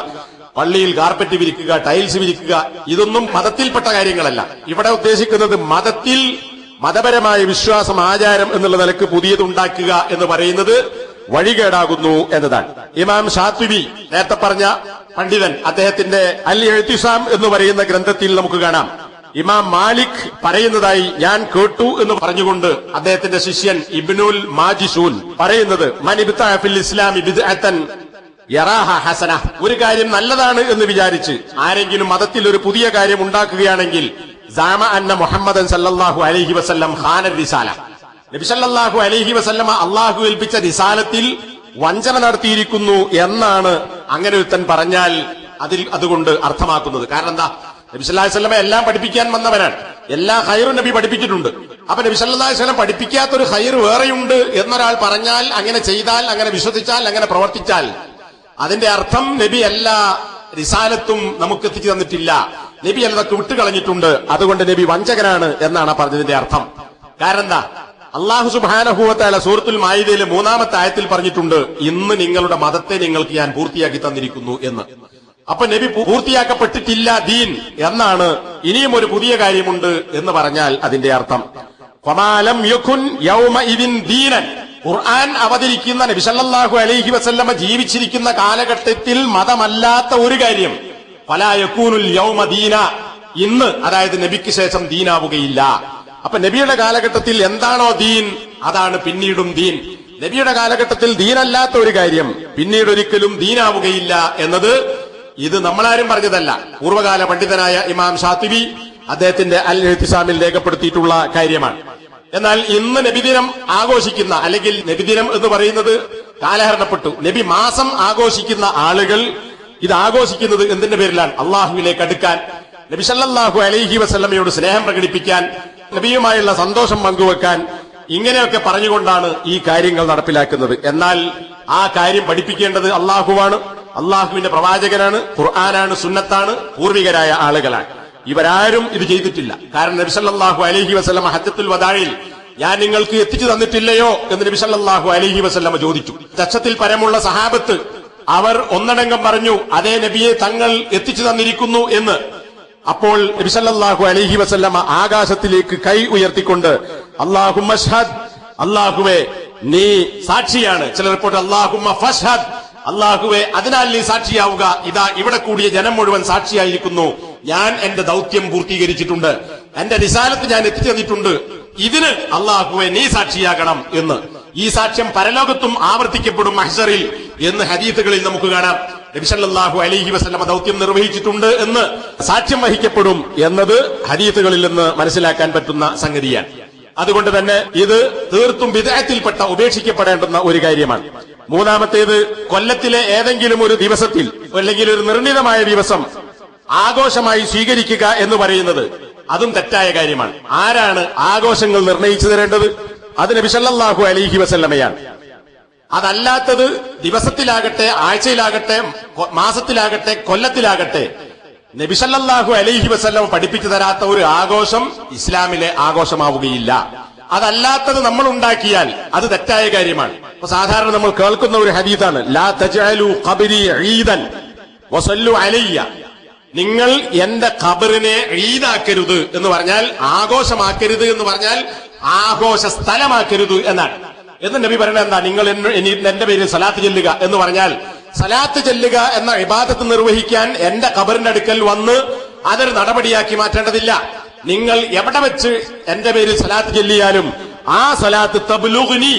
പള്ളിയിൽ കാർപ്പറ്റ് വിരിക്കുക, ടൈൽസ് വിരിക്കുക, ഇതൊന്നും മതത്തിൽപ്പെട്ട കാര്യങ്ങളല്ല. ഇവിടെ ഉദ്ദേശിക്കുന്നത് മതത്തിൽ മതപരമായ വിശ്വാസം, ആചാരം എന്നുള്ള നിലക്ക് പുതിയതുണ്ടാക്കുക എന്ന് പറയുന്നത് വഴികേടാകുന്നു എന്നതാണ്. ഇമാം ഷാത്വിബി, നേരത്തെ പറഞ്ഞ പണ്ഡിതൻ, അദ്ദേഹത്തിന്റെ അൽ ഇഅ്തിസാം എന്ന് പറയുന്ന ഗ്രന്ഥത്തിൽ നമുക്ക് കാണാം, ഇമാം മാലിക് പറയുന്നതായി ഞാൻ കേട്ടു എന്ന് പറഞ്ഞുകൊണ്ട് അദ്ദേഹത്തിന്റെ ശിഷ്യൻ ഇബ്നുൽ മാജിഷൂൻ പറയുന്നത്, മൻ ഇബ്തഅ ഫിൽ ഇസ്ലാമി ബിദ്അത്തൻ യറാഹ ഹസന. ഒരു കാര്യം നല്ലതാണ് എന്ന് വിചാരിച്ച് ആരെങ്കിലും മതത്തിൽ ഒരു പുതിയ കാര്യം ഉണ്ടാക്കുകയാണെങ്കിൽ സാമ അന്ന മുഹമ്മദൻ സല്ലല്ലാഹു അലൈഹി വസല്ലം ഖാന റിസാല. നബി സല്ലല്ലാഹു അലൈഹി വസല്ലമ അള്ളാഹു ഏൽപ്പിച്ച റിസാലത്തിൽ വഞ്ചന നടത്തിയിരിക്കുന്നു എന്നാണ് അങ്ങനെ ഒരുത്തൻ പറഞ്ഞാൽ അതുകൊണ്ട് അർത്ഥമാക്കുന്നത്. കാരണം എന്താ? നബി സല്ലല്ലാഹു അലൈഹി വസല്ലമ എല്ലാം പഠിപ്പിക്കാൻ വന്നവനാണ്. എല്ലാ ഖൈറും നബി പഠിപ്പിച്ചിട്ടുണ്ട്. അപ്പൊ നബി സല്ലല്ലാഹു അലൈഹി വസല്ലം പഠിപ്പിക്കാത്തൊരു ഖൈർ വേറെയുണ്ട് എന്നൊരാൾ പറഞ്ഞാൽ, അങ്ങനെ ചെയ്താൽ, അങ്ങനെ വിശ്വസിച്ചാൽ, അങ്ങനെ പ്രവർത്തിച്ചാൽ അതിന്റെ അർത്ഥം നബി എല്ലാ റിസാലത്തും നമുക്ക് എത്തിച്ചു തന്നിട്ടില്ല, നബി അതൊക്കെ വിട്ടുകളഞ്ഞിട്ടുണ്ട്, അതുകൊണ്ട് നബി വഞ്ചകനാണ് എന്നാണ് പറഞ്ഞതിന്റെ അർത്ഥം. കാരണം എന്താ? അല്ലാഹു സുബ്ഹാനഹു വ തആല സൂറത്തുൽ മാഇദയിലെ 3-ാമത്തെ ആയത്തിൽ പറഞ്ഞിട്ടുണ്ട്, ഇന്ന് നിങ്ങളുടെ മതത്തെ നിങ്ങൾക്ക് ഞാൻ പൂർത്തിയാക്കി തന്നിരിക്കുന്നു എന്ന്. അപ്പൊ നബി പൂർത്തിയാക്കപ്പെട്ടിട്ടില്ല ദീൻ എന്നാണ്. ഇനിയും ഒരു പുതിയ കാര്യമുണ്ട് എന്ന് പറഞ്ഞാൽ അതിന്റെ അർത്ഥം ഫമാലം യകുൻ യൗമഇദിൻ ദീനൻ. ഖുർആൻ അവതരിക്കുന്ന നബി സല്ലല്ലാഹു അലൈഹി വസല്ലമ ജീവിച്ചിരിക്കുന്ന കാലഘട്ടത്തിൽ മതമല്ലാത്ത ഒരു കാര്യം ഫലാ യകൂനുൽ യൗമ ദീന, ഇന്ന് അതായത് നബിക്ക് ശേഷം ദീനാവുകയില്ല. അപ്പൊ നബിയുടെ കാലഘട്ടത്തിൽ എന്താണോ ദീൻ അതാണ് പിന്നീടും ദീൻ. നബിയുടെ കാലഘട്ടത്തിൽ ദീനല്ലാത്ത ഒരു കാര്യം പിന്നീട് ഒരിക്കലും ദീനാവുകയില്ല എന്നത് ഇത് നമ്മളാരും പറഞ്ഞതല്ല. പൂർവ്വകാല പണ്ഡിതനായ ഇമാം ഷാത്തിബി അദ്ദേഹത്തിന്റെ അൽ ഇഅ്തിസാമിൽ രേഖപ്പെടുത്തിയിട്ടുള്ള കാര്യമാണ്. എന്നാൽ ഇന്ന് നബിദിനം ആഘോഷിക്കുന്ന, അല്ലെങ്കിൽ നബിദിനം എന്ന് പറയുന്നത് കാലഹരണപ്പെട്ടു, നബി മാസം ആഘോഷിക്കുന്ന ആളുകൾ ഇത് ആഘോഷിക്കുന്നത് എന്തിന്റെ പേരിലാണ്? അള്ളാഹുവിലേക്ക് അടുക്കാൻ, നബി സല്ലല്ലാഹു അലൈഹി വസല്ലമയോട് സ്നേഹം പ്രകടിപ്പിക്കാൻ, നബിയുമായുള്ള സന്തോഷം പങ്കുവെക്കാൻ, ഇങ്ങനെയൊക്കെ പറഞ്ഞുകൊണ്ടാണ് ഈ കാര്യങ്ങൾ നടപ്പിലാക്കുന്നത്. എന്നാൽ ആ കാര്യം പഠിപ്പിക്കേണ്ടത് അള്ളാഹുവാണ്, അള്ളാഹുവിന്റെ പ്രവാചകനാണ്, ഖുർആനാണ്, സുന്നത്താണ്, പൂർവികരായ ആളുകളാണ്. ഇവരാരും ഇത് ചെയ്തിട്ടില്ല. കാരണം നബി സല്ലല്ലാഹു അലൈഹി വസല്ലം ഹജ്ജത്തുൽ വദാഇൽ ഞാൻ നിങ്ങൾക്ക് എത്തിച്ചു തന്നിട്ടില്ലയോ എന്ന് നബി സല്ലല്ലാഹു അലൈഹി വസല്ലമ ചോദിച്ചു. ലക്ഷത്തിൽ പരമുള്ള സഹാബത്ത് അവർ ഒന്നടങ്കം പറഞ്ഞു, അതേ നബിയെ തങ്ങൾ എത്തിച്ചു തന്നിരിക്കുന്നു എന്ന്. അപ്പോൾ നബി സല്ലല്ലാഹു അലൈഹി വസല്ലമ ആകാശത്തിലേക്ക് കൈ ഉയർത്തിക്കൊണ്ട് അല്ലാഹുമ്മ ഷ്ഹദ്, അല്ലാഹുവേ നീ സാക്ഷിയാണ്. ചില റിപ്പോർട്ട് അല്ലാഹുമ്മ ഫഷ്ഹദ്, അല്ലാഹുവേ അതിനാൽ നീ സാക്ഷിയാവുക. ഇതാ ഇവിടെ കൂടിയ ജനം മുഴുവൻ സാക്ഷിയായിരിക്കുന്നു. ഞാൻ എന്റെ ദൗത്യം പൂർത്തീകരിച്ചിട്ടുണ്ട്, എന്റെ റിസാലത്ത് ഞാൻ എത്തിച്ചു തന്നിട്ടുണ്ട്. ഇതിന് അല്ലാഹുവേ നീ സാക്ഷിയാകണം എന്ന്. ഈ സാക്ഷ്യം പരലോകത്തും ആവർത്തിക്കപ്പെടും മഹ്ശറിൽ എന്ന് ഹദീസുകളിൽ നമുക്ക് കാണാം. നബി സല്ലല്ലാഹു അലൈഹി വസല്ലമ ദൗത്യം നിർവഹിച്ചിട്ടുണ്ട് എന്ന് സാക്ഷ്യം വഹിക്കപ്പെടും എന്നത് ഹദീസുകളിൽ നിന്ന് മനസ്സിലാക്കാൻ പറ്റുന്ന സംഗതിയാണ്. അതുകൊണ്ട് തന്നെ ഇത് തീർത്തും ബിദ്അത്തിൽപ്പെട്ട ഉപേക്ഷിക്കപ്പെടേണ്ടുന്ന ഒരു കാര്യമാണ്. മൂന്നാമത്തേത്, കൊല്ലത്തിലെ ഏതെങ്കിലും ഒരു ദിവസത്തിൽ അല്ലെങ്കിൽ ഒരു നിർണിതമായ ദിവസം ആഘോഷമായി സ്വീകരിക്കുക എന്ന് പറയുന്നത് അതും തെറ്റായ കാര്യമാണ്. ആരാണ് ആഘോഷങ്ങൾ നിർണയിച്ചു തരേണ്ടത്? അത് നബി സല്ലല്ലാഹു അലൈഹി വസല്ലമയാണ്. അതല്ലാത്തത് ദിവസത്തിലാകട്ടെ, ആഴ്ചയിലാകട്ടെ, മാസത്തിലാകട്ടെ, കൊല്ലത്തിലാകട്ടെ നബി സല്ലല്ലാഹു അലൈഹി വസല്ലം പഠിപ്പിച്ചു തരാത്ത ഒരു ആഘോഷം ഇസ്ലാമിലെ ആഘോഷമാവുകയില്ല. അതല്ലാത്തത് നമ്മൾ ഉണ്ടാക്കിയാൽ അത് തെറ്റായ കാര്യമാണ്. ഇപ്പൊ സാധാരണ നമ്മൾ കേൾക്കുന്ന ഒരു ഹദീസാണ്, ലാ തജ്അലു ഖബ്രി ഈദൻ വസല്ലു അലയ്യ, നിങ്ങൾ എന്റെ ഖബറിനെ ഈദാക്കരുത് എന്ന് പറഞ്ഞാൽ, ആഘോഷമാക്കരുത് എന്ന് പറഞ്ഞാൽ ആഘോഷ സ്ഥലമാക്കരുത് എന്നാണ്. എന്ന് നബി പറയുന്നത് എന്താ? നിങ്ങൾ എന്റെ പേരിൽ സലാത്ത് ചെല്ലുക എന്ന് പറഞ്ഞാൽ, സലാത്ത് ചെല്ലുക എന്ന ഇബാദത്ത് നിർവഹിക്കാൻ എന്റെ ഖബറിന്റെ അടുക്കൽ വന്ന് അതൊരു നടപടിയാക്കി മാറ്റേണ്ടതില്ല. നിങ്ങൾ എവിടെ വെച്ച് എന്റെ പേരിൽ സലാത്ത് ചെല്ലിയാലും ആ സലാത്ത് തബ്ലുഗ്നി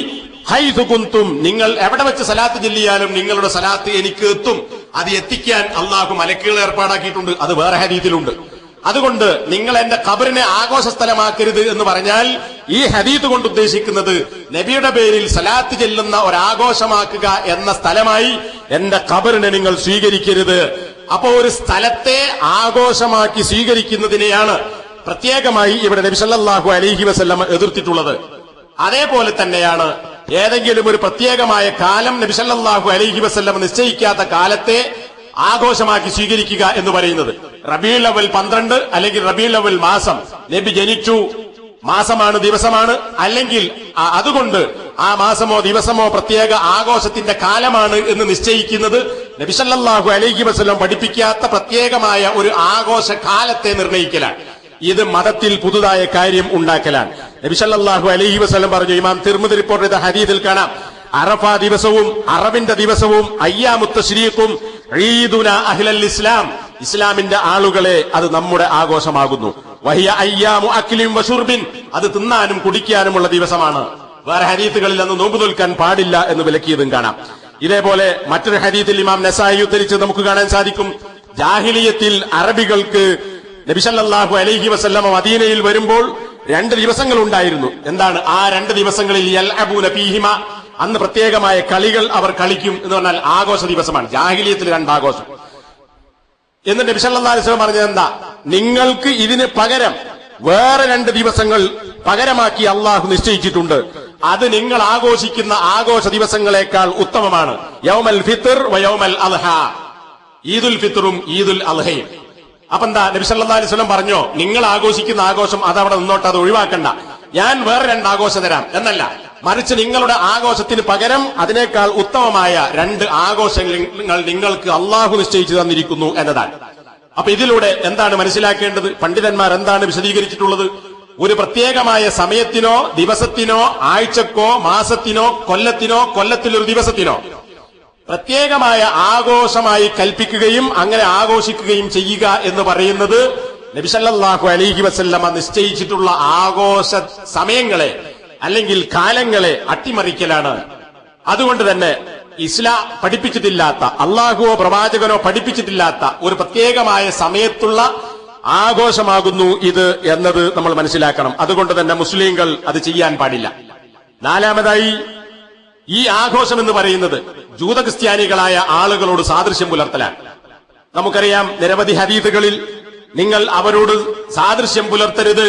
ഹൈസു കുന്തും, നിങ്ങൾ എവിടെ വെച്ച് സലാത്ത് ചെല്ലിയാലും നിങ്ങളുടെ സലാത്ത് എനിക്ക് എത്തും. അത് എത്തിക്കാൻ അള്ളാഹു മലക്കുകളെ ഏർപ്പാടാക്കിയിട്ടുണ്ട്. അത് വേറെ ഹദീസിലുണ്ട്. അതുകൊണ്ട് നിങ്ങൾ എന്റെ ഖബറിനെ ആഘോഷ സ്ഥലമാക്കരുത് എന്ന് പറഞ്ഞാൽ ഈ ഹദീസ് കൊണ്ട് ഉദ്ദേശിക്കുന്നത് നബിയുടെ പേരിൽ സലാത്ത് ചെല്ലുന്ന ഒരാഘോഷമാക്കുക എന്ന സ്ഥലമായി എന്റെ ഖബറിനെ നിങ്ങൾ സ്വീകരിക്കരുത്. അപ്പോ ഒരു സ്ഥലത്തെ ആഘോഷമാക്കി സ്വീകരിക്കുന്നതിനെയാണ് പ്രത്യേകമായി ഇവിടെ നബി സല്ലല്ലാഹു അലൈഹി വസല്ലം എതിർത്തിട്ടുള്ളത്. അതേപോലെ തന്നെയാണ് ഏതെങ്കിലും ഒരു പ്രത്യേകമായ കാലം നബി സല്ലല്ലാഹു അലൈഹി വസല്ലം നിശ്ചയിക്കാത്ത കാലത്തെ ആഘോഷമാക്കി സ്വീകരിക്കുക എന്ന് പറയുന്നത്. റബീഉൽ അവ്വൽ 12 അല്ലെങ്കിൽ റബീഉൽ അവ്വൽ മാസം, നബി ജനിച്ചു മാസമാണ്, ദിവസമാണ്, അല്ലെങ്കിൽ അതുകൊണ്ട് ആ മാസമോ ദിവസമോ പ്രത്യേക ആഘോഷത്തിന്റെ കാലമാണ് എന്ന് നിശ്ചയിക്കുന്നത് നബി സല്ലല്ലാഹു അലൈഹി വസല്ലം പഠിപ്പിക്കാത്ത പ്രത്യേകമായ ഒരു ആഘോഷ കാലത്തെ നിർണയിക്കലാണ്. ഇത് മതത്തിൽ പുതുതായ കാര്യം ഉണ്ടാക്കലാണ്. നബി സല്ലല്ലാഹു അലൈഹി വസല്ലം പറഞ്ഞു, ഇമാം തിർമിദി റിപ്പോർട്ട് ചെയ്ത ഹദീസിൽ കാണാം, അറഫ ദിവസവും അറബിന്റെ ദിവസവും അയ്യാമുത്ത് തശ്രീഖും ഈദുന അഹ്ലൽ ഇസ്ലാം, ഇസ്ലാമിന്റെ ആളുകളെ അത് നമ്മുടെ ആഘോഷമാകുന്നു. വഹിയ അയ്യാമു അക്ലിൻ വശുർബിൻ, അത് തിന്നാനും കുടിക്കാനുമുള്ള ദിവസമാണ്. വേറെ ഹദീസുകളിൽ അന്ന് നോമ്പ് നോൽക്കാൻ പാടില്ല എന്ന് വിലക്കിയതും കാണാം. ഇതേപോലെ മറ്റൊരു ഹദീസിൽ ഇമാം നസായി ഉദ്ധരിച്ച് നമുക്ക് കാണാൻ സാധിക്കും, ജാഹിലിയത്തിൽ അറബികൾക്ക് നബി സല്ലല്ലാഹു അലൈഹി വസല്ലമ മദീനയിൽ വരുമ്പോൾ 2 ദിവസങ്ങൾ ഉണ്ടായിരുന്നു. എന്താണ് ആ 2 ദിവസങ്ങളിൽ? യൽഅബൂന ഫീഹിമ, അന്ന് പ്രത്യേകമായ കളികൾ അവർ കളിക്കും എന്ന് പറഞ്ഞാൽ ആഘോഷ ദിവസമാണ്. ജാഹിലിയത്തിൽ 2 ആഘോഷം. എന്നിട്ട് നബി സല്ലല്ലാഹു അലൈഹി വസല്ലം പറഞ്ഞത് എന്താ? നിങ്ങൾക്ക് ഇതിന് പകരം വേറെ 2 ദിവസങ്ങൾ പകരമാക്കി അള്ളാഹു നിശ്ചയിച്ചിട്ടുണ്ട്. അത് നിങ്ങൾ ആഘോഷിക്കുന്ന ആഘോഷ ദിവസങ്ങളെക്കാൾ ഉത്തമമാണ്. യൗമൽ ഫിത്ർ വ യൗമൽ അദ്ഹ, ഈദുൽ ഫിത്റും ഈദുൽ അദ്ഹയും. അപ്പൊ എന്താ നബി സല്ലല്ലാഹു അലൈഹി വസല്ലം പറഞ്ഞോ, നിങ്ങൾ ആഘോഷിക്കുന്ന ആഘോഷം അതവിടെ നിന്നോട്ട്, അത് ഒഴിവാക്കണ്ട, ഞാൻ വേറെ 2 ആഘോഷം തരാം എന്നല്ല, മറിച്ച് നിങ്ങളുടെ ആഘോഷത്തിന് പകരം അതിനേക്കാൾ ഉത്തമമായ 2 ആഘോഷങ്ങൾ നിങ്ങൾക്ക് അള്ളാഹു നിശ്ചയിച്ചു തന്നിരിക്കുന്നു എന്നതാണ്. അപ്പൊ ഇതിലൂടെ എന്താണ് മനസ്സിലാക്കേണ്ടത്? പണ്ഡിതന്മാർ എന്താണ് വിശദീകരിച്ചിട്ടുള്ളത്? ഒരു പ്രത്യേകമായ സമയത്തിനോ ദിവസത്തിനോ ആഴ്ചക്കോ മാസത്തിനോ കൊല്ലത്തിനോ കൊല്ലത്തിലൊരു ദിവസത്തിനോ പ്രത്യേകമായ ആഘോഷമായി കൽപ്പിക്കുകയും അങ്ങനെ ആഘോഷിക്കുകയും ചെയ്യുക എന്ന് പറയുന്നത് നബി സല്ലല്ലാഹു അലൈഹി വസല്ലമ നിശ്ചയിച്ചിട്ടുള്ള ആഘോഷ സമയങ്ങളെ അല്ലെങ്കിൽ കാലങ്ങളെ അട്ടിമറിക്കലാണ്. അതുകൊണ്ട് തന്നെ ഇസ്ലാം പഠിപ്പിച്ചിട്ടില്ലാത്ത, അള്ളാഹുവോ പ്രവാചകനോ പഠിപ്പിച്ചിട്ടില്ലാത്ത ഒരു പ്രത്യേകമായ സമയത്തുള്ള ആഘോഷമാകുന്നു ഇത് എന്നത് നമ്മൾ മനസ്സിലാക്കണം. അതുകൊണ്ട് തന്നെ മുസ്ലിങ്ങൾ അത് ചെയ്യാൻ പാടില്ല. 4-മതായി, ഈ ആഘോഷം എന്ന് പറയുന്നത് ജൂതക്രിസ്ത്യാനികളായ ആളുകളോട് സാദൃശ്യം പുലർത്തലാണ്. നമുക്കറിയാം, നിരവധി ഹദീസുകളിൽ നിങ്ങൾ അവരോട് സാദൃശ്യം പുലർത്തരുത്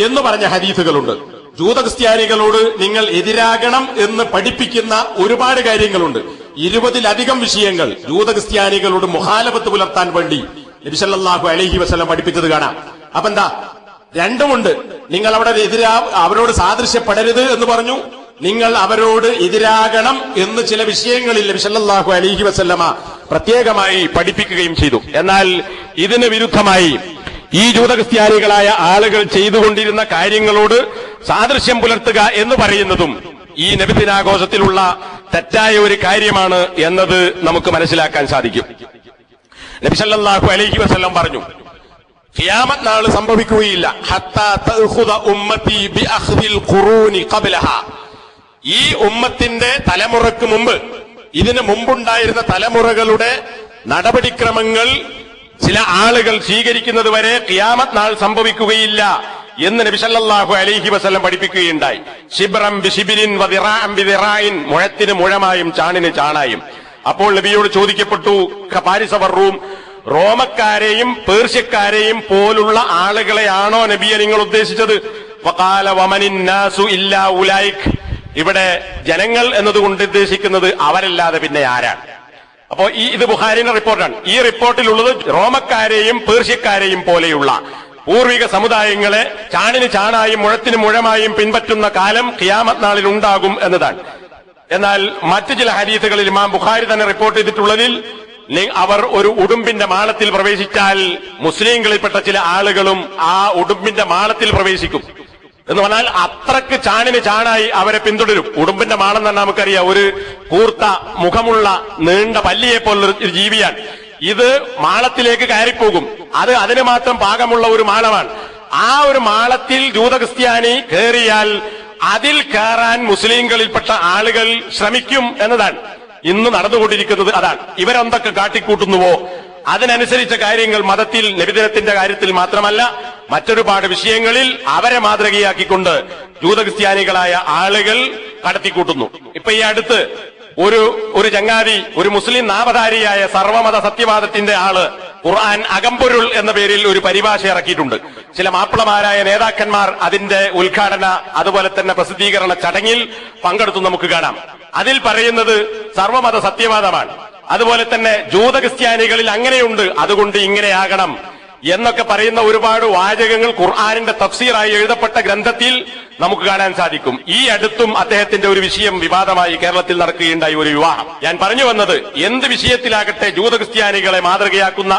എന്ന് പറഞ്ഞ ഹദീസുകളുണ്ട്. ജൂതക്രിസ്ത്യാനികളോട് നിങ്ങൾ എതിരാകണം എന്ന് പഠിപ്പിക്കുന്ന ഒരുപാട് കാര്യങ്ങളുണ്ട്. 20-ലധികം വിഷയങ്ങൾ ജൂതക്രിസ്ത്യാനികളോട് മുഖാലഫത്ത് പുലർത്താൻ വേണ്ടി നബി സല്ലല്ലാഹു അലൈഹി വസല്ലം പഠിപ്പിച്ചത് കാണാം. അപ്പൊ എന്താ രണ്ടുമുണ്ട്. നിങ്ങൾ അവിടെ അവരോട് സാദൃശ്യപ്പെടരുത് എന്ന് പറഞ്ഞു, നിങ്ങൾ അവരോട് എതിരാകണം എന്ന് ചില വിഷയങ്ങളിൽ നബി സല്ലല്ലാഹു അലൈഹി വസല്ലമ പ്രത്യേകമായി പഠിപ്പിക്കുകയും ചെയ്തു. എന്നാൽ ഇതിന് വിരുദ്ധമായി ഈ ജൂതക്രിസ്ത്യാനികളായ ആളുകൾ ചെയ്തുകൊണ്ടിരുന്ന കാര്യങ്ങളോട് സാദൃശ്യം പുലർത്തുക എന്ന് പറയുന്നതും ഈ നബിദിനാഘോഷത്തിലുള്ള തെറ്റായ ഒരു കാര്യമാണ് എന്നത് നമുക്ക് മനസ്സിലാക്കാൻ സാധിക്കും. നബി സല്ലല്ലാഹു അലൈഹി വസല്ലം പറഞ്ഞു, ഖിയാമത്ത് നാൾ സംഭവിക്കുകയില്ല ഹത്താ തഅഖുദ ഉമ്മത്തി ബിഅഖ്ദിൽ ഖുറൂനി ഖബ്ലഹാ. ഈ ഉമ്മത്തിന്റെ തലമുറക്ക് മുമ്പ്, ഇതിന് മുമ്പുണ്ടായിരുന്ന തലമുറകളുടെ നടപടിക്രമങ്ങൾ ചില ആളുകൾ സ്വീകരിക്കുന്നത് വരെ ഖിയാമത്ത് നാൾ സംഭവിക്കുകയില്ല എന്ന് നബി സല്ലല്ലാഹു അലൈഹി വസല്ലം പഠിപ്പിക്കുകയുണ്ടായി. ശിബ്റൻ ബിശിബ്രിൻ വദിറാഅൻ ബിദിറാഇൻ, മുഴത്തിന് മുഴമായും ചാണിന് ചാണായും. അപ്പോൾ നബിയോട് ചോദിക്കപ്പെട്ടു, പാരിസവർ റോമക്കാരെയും പേർഷ്യക്കാരെയും പോലുള്ള ആളുകളെയാണോ നബിയെ നിങ്ങൾ ഉദ്ദേശിച്ചത്? വഖാല വമനിന്നാസു ഇല്ലാ ഉലൈക്. ഇവിടെ ജനങ്ങൾ എന്നതുകൊണ്ട് ഉദ്ദേശിക്കുന്നത് അവരല്ലാതെ പിന്നെ ആരാണ്? അപ്പോ ഇത് ബുഖാരിയുടെ റിപ്പോർട്ടാണ്. ഈ റിപ്പോർട്ടിലുള്ളത് റോമക്കാരെയും പേർഷ്യക്കാരെയും പോലെയുള്ള പൂർവിക സമുദായങ്ങളെ ചാണിന് ചാണായും മുഴത്തിന് മുഴമായും പിൻപറ്റുന്ന കാലം ഖിയാമത്ത് നാളിൽ ഉണ്ടാകും എന്നതാണ്. എന്നാൽ മറ്റു ചില ഹദീസുകളിൽ ഇമാം ബുഖാരി തന്നെ റിപ്പോർട്ട് ചെയ്തിട്ടുള്ളതിൽ അവർ ഒരു ഉടുമ്പിന്റെ മാളത്തിൽ പ്രവേശിച്ചാൽ മുസ്ലിങ്ങളിൽപ്പെട്ട ചില ആളുകളും ആ ഉടുമ്പിന്റെ മാളത്തിൽ പ്രവേശിക്കും എന്ന് പറഞ്ഞാൽ അത്രക്ക് ചാണിന് ചാണായി അവരെ പിന്തുടരും. ഉടുമ്പിന്റെ മാളം തന്നെ നമുക്കറിയാം, ഒരു കൂർത്ത മുഖമുള്ള നീണ്ട പല്ലിയെ പോലുള്ള ഒരു ജീവിയാണ്. ഇത് മാളത്തിലേക്ക് കയറിപ്പോകും. അതിന് മാത്രം പാകമുള്ള ഒരു മാളമാണ്. ആ ഒരു മാളത്തിൽ ജൂതക്രിസ്ത്യാനി കയറിയാൽ അതിൽ കയറാൻ മുസ്ലിങ്ങളിൽപ്പെട്ട ആളുകൾ ശ്രമിക്കും എന്നതാണ് ഇന്ന് നടന്നുകൊണ്ടിരിക്കുന്നത്. അതാണ് ഇവരെന്തൊക്കെ കാട്ടിക്കൂട്ടുന്നുവോ അതിനനുസരിച്ച കാര്യങ്ങൾ മതത്തിൽ നബിദിനത്തിന്റെ കാര്യത്തിൽ മാത്രമല്ല മറ്റൊരുപാട് വിഷയങ്ങളിൽ അവരെ മാതൃകയാക്കിക്കൊണ്ട് ജൂതക്രിസ്ത്യാനികളായ ആളുകൾ കടത്തിക്കൂട്ടുന്നു. ഇപ്പൊ ഈ അടുത്ത് ഒരു ചങ്ങാതി, ഒരു മുസ്ലിം നാമധാരിയായ സർവമത സത്യവാദത്തിന്റെ ആള് ഖുർആൻ അകമ്പൊരുൾ എന്ന പേരിൽ ഒരു പരിഭാഷ ഇറക്കിയിട്ടുണ്ട്. ചില മാപ്പിളമാരായ നേതാക്കന്മാർ അതിന്റെ ഉദ്ഘാടന അതുപോലെ തന്നെ പ്രസിദ്ധീകരണ ചടങ്ങിൽ പങ്കെടുത്തു നമുക്ക് കാണാം. അതിൽ പറയുന്നത് സർവമത സത്യവാദമാണ്. അതുപോലെ തന്നെ ജൂതക്രിസ്ത്യാനികളിൽ അങ്ങനെയുണ്ട്, അതുകൊണ്ട് ഇങ്ങനെയാകണം എന്നൊക്കെ പറയുന്ന ഒരുപാട് വാചകങ്ങൾ ഖുർആനിന്റെ തഫ്സീറായി എഴുതപ്പെട്ട ഗ്രന്ഥത്തിൽ നമുക്ക് കാണാൻ സാധിക്കും. ഈ അടുത്തും അദ്ദേഹത്തിന്റെ ഒരു വിഷയം വിവാദമായി കേരളത്തിൽ നടക്കുകയുണ്ടായി, ഒരു വിവാഹം. ഞാൻ പറഞ്ഞു വന്നത്, എന്ത് വിഷയത്തിലാകട്ടെ ജൂതക്രിസ്ത്യാനികളെ മാതൃകയാക്കുന്ന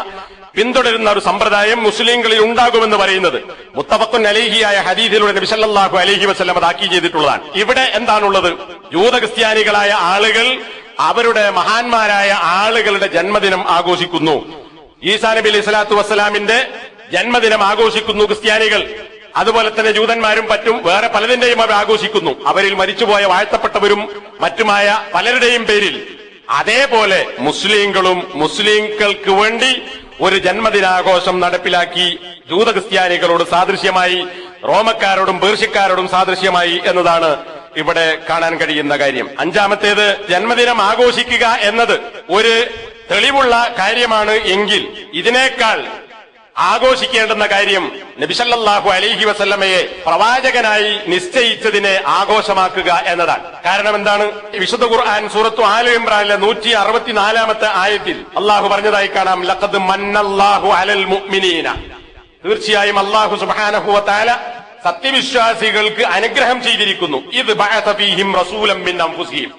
പിന്തുടരുന്ന ഒരു സമ്പ്രദായം മുസ്ലിങ്ങളിൽ ഉണ്ടാകുമെന്ന് പറയുന്നത് മുത്തഫഖുൻ അലൈഹിയായ ഹദീസിലൂടെ നബി സല്ലല്ലാഹു അലൈഹി വസല്ലം താക്കീത് ചെയ്തിട്ടുള്ളതാണ്. ഇവിടെ എന്താണുള്ളത്? ജൂതക്രിസ്ത്യാനികളായ ആളുകൾ അവരുടെ മഹാന്മാരായ ആളുകളുടെ ജന്മദിനം ആഘോഷിക്കുന്നു. ഈസാ നബി അലൈഹി സ്വലാത്തു വസ്സലാമിന്റെ ജന്മദിനം ആഘോഷിക്കുന്നു ക്രിസ്ത്യാനികൾ. അതുപോലെ തന്നെ ജൂതന്മാരും വേറെ പലതിന്റെയും അവർ ആഘോഷിക്കുന്നു, അവരിൽ മരിച്ചുപോയ വാഴ്ത്തപ്പെട്ടവരും മറ്റുമായ പലരുടെയും പേരിൽ. അതേപോലെ മുസ്ലിങ്ങളും മുസ്ലിങ്ങൾക്ക് വേണ്ടി ഒരു ജന്മദിനാഘോഷം നടപ്പിലാക്കി ജൂതക്രിസ്ത്യാനികളോട് സാദൃശ്യമായി, റോമക്കാരോടും പേർഷ്യക്കാരോടും സാദൃശ്യമായി എന്നതാണ് ഇവിടെ കാണാൻ കഴിയുന്ന കാര്യം. അഞ്ചാമത്തേത്, ജന്മദിനം ആഘോഷിക്കുക എന്നത് ഒരു തെളിവുള്ള കാര്യമാണ് എങ്കിൽ ഇതിനേക്കാൾ ആഘോഷിക്കേണ്ടുന്ന കാര്യം നബി സല്ലല്ലാഹു അലൈഹി വസല്ലമയെ പ്രവാചകനായി നിശ്ചയിച്ചതിനെ ആഘോഷമാക്കുക എന്നതാണ്. കാരണം എന്താണ്? വിശുദ്ധ ഖുർആൻ സൂറത്തു ആല ഇംറാനിലെ 164-ാമത്തെ ആയത്തിൽ അള്ളാഹു പറഞ്ഞതായി കാണാം, ലഖദ് മന്നല്ലാഹു അലൽ മുഅ്മിനീന. തീർച്ചയായും അള്ളാഹു സുബ്ഹാനഹു വ തആല സത്യവിശ്വാസികൾക്ക് അനുഗ്രഹം ചെയ്തിരിക്കുന്നു. ഇത് ബഅസ ഫീഹിം റസൂലൻ മിൻ അൻഫുസിഹിം,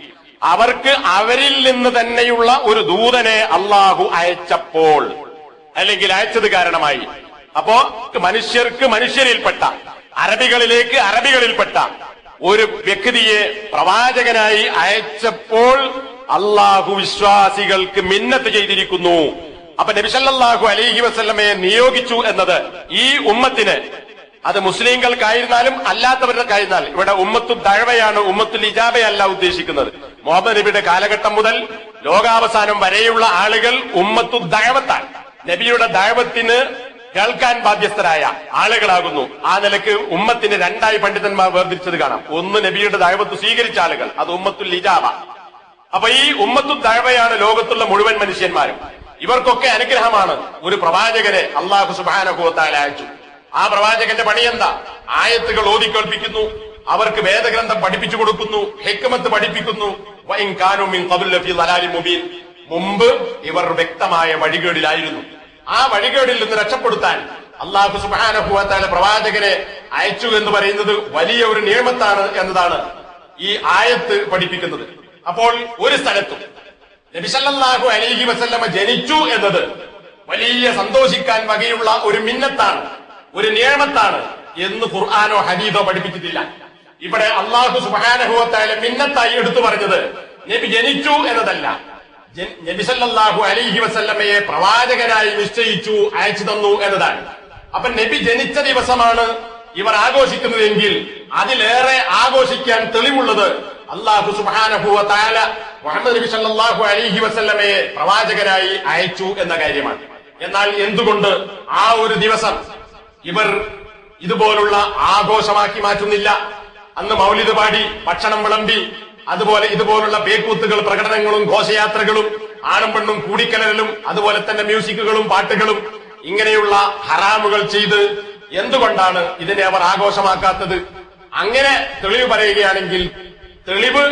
അവർക്ക് അവരിൽ നിന്ന് തന്നെയുള്ള ഒരു ദൂതനെ അള്ളാഹു അയച്ചപ്പോൾ, അല്ലെങ്കിൽ അയച്ചത് കാരണമായി. അപ്പോ മനുഷ്യർക്ക് മനുഷ്യരിൽപ്പെട്ട, അറബികളിലേക്ക് അറബികളിൽപ്പെട്ട ഒരു വ്യക്തിയെ പ്രവാചകനായി അയച്ചപ്പോൾ അള്ളാഹു വിശ്വാസികൾക്ക് മിന്നത്ത് ചെയ്തിരിക്കുന്നു. അപ്പൊ നബി സല്ലല്ലാഹു അലൈഹി വസല്ലമയെ നിയോഗിച്ചു എന്നത് ഈ ഉമ്മത്തിന്, അത് മുസ്ലിങ്ങൾക്കായിരുന്നാലും അല്ലാത്തവർക്കായിരുന്നാലും, ഇവിടെ ഉമ്മത്തു ദഅവയാണ്, ഉമ്മത്തുൽ ഇജാബയല്ല ഉദ്ദേശിക്കുന്നത്. മുഹമ്മദ് നബിയുടെ കാലഘട്ടം മുതൽ ലോകാവസാനം വരെയുള്ള ആളുകൾ ഉമ്മത്തു ദഅവത്താണ്, നബിയുടെ ദഅവത്തിന് കേൾക്കാൻ ബാധ്യസ്ഥരായ ആളുകളാകുന്നു. ആ നിലക്ക് ഉമ്മത്തിന് രണ്ടായി പണ്ഡിതന്മാർ വേർതിരിച്ചത് കാണാം. ഒന്ന് നബിയുടെ ദഅവത്ത് സ്വീകരിച്ച ആളുകൾ, അത് ഉമ്മത്തുൽ ഇജാബ. അപ്പൊ ഈ ഉമ്മത്തു ദഅവയാണ് ലോകത്തുള്ള മുഴുവൻ മനുഷ്യന്മാരും. ഇവർക്കൊക്കെ അനുഗ്രഹമാണ് ഒരു പ്രവാചകനെ അല്ലാഹു സുബ്ഹാനഹു വ തആല അയച്ചു. ആ പ്രവാചകന്റെ പണി എന്താ? ആയത്തുകൾ ഓതിക്കേൾപ്പിക്കുന്നു, അവർക്ക് വേദഗ്രന്ഥം പഠിപ്പിച്ചു കൊടുക്കുന്നു, ഹിക്മത്ത് പഠിപ്പിക്കുന്നു. വഇൻ കാനൂ മിൻ ഖബ്ല ഫീ ളലാലിൻ മുബീൻ, മുമ്പ് ഇവർ വ്യക്തമായ വഴികേടിലായിരുന്നു. ആ വഴികേടിൽ നിന്ന് രക്ഷപ്പെടുത്താൻ അല്ലാഹു സുബ്ഹാനഹു വ തആല പ്രവാചകനെ അയച്ചു എന്ന് പറയുന്നത് വലിയ ഒരു നിഅമത്താണ് എന്നതാണ് ഈ ആയത്ത് പഠിപ്പിക്കുന്നത്. അപ്പോൾ ഒരു സ്ഥലത്തും നബി സല്ലല്ലാഹു അലൈഹി വസല്ലമ ജനിച്ചു എന്നത് വലിയ സന്തോഷിക്കാൻ വകയുള്ള ഒരു മിന്നത്താണ്, ഒരു നിഅമത്താണ് എന്ന് ഖുർആനോ ഹദീസോ പഠിപ്പിച്ചിട്ടില്ല. ഇവിടെ അല്ലാഹു സുബ്ഹാനഹു വ തആല മിന്നത്തായി എടുത്തു പറഞ്ഞത് നബി ജനിച്ചു എന്നതല്ല, നബി സല്ലല്ലാഹു അലൈഹി വസല്ലമയെ പ്രവാചകനായി നിശ്ചയിച്ചു, അയച്ചു തന്നു എന്നതാണ്. അപ്പൊ നബി ജനിച്ച ദിവസമാണ് ഇവർ ആഘോഷിക്കുന്നതെങ്കിൽ അതിലേറെ ആഘോഷിക്കാൻ തെളിവുള്ളത് അല്ലാഹു സുബ്ഹാനഹു വ തആല മുഹമ്മദ് നബി സല്ലല്ലാഹു അലൈഹി വസല്ലമയെ പ്രവാചകനായി അയച്ചു എന്ന കാര്യമാണ്. എന്നാൽ എന്തുകൊണ്ട് ആ ഒരു ദിവസം ഇവർ ഇതുപോലുള്ള ആഘോഷമാക്കി മാറ്റുന്നില്ല? അന്ന് മൗലിദ് പാടി, ഭക്ഷണം വിളമ്പി, അതുപോലെ ഇതുപോലുള്ള പേക്കൂത്തുകൾ, പ്രകടനങ്ങളും ഘോഷയാത്രകളും ആണും പെണ്ണും കൂടിക്കലരലും അതുപോലെ തന്നെ മ്യൂസിക്കുകളും പാട്ടുകളും ഇങ്ങനെയുള്ള ഹറാമുകൾ ചെയ്ത് എന്തുകൊണ്ടാണ് ഇതിനെ അവർ ആഘോഷമാക്കാത്തത്? അങ്ങനെ തെളിവ് പറയുകയാണെങ്കിൽ, തെളിവ്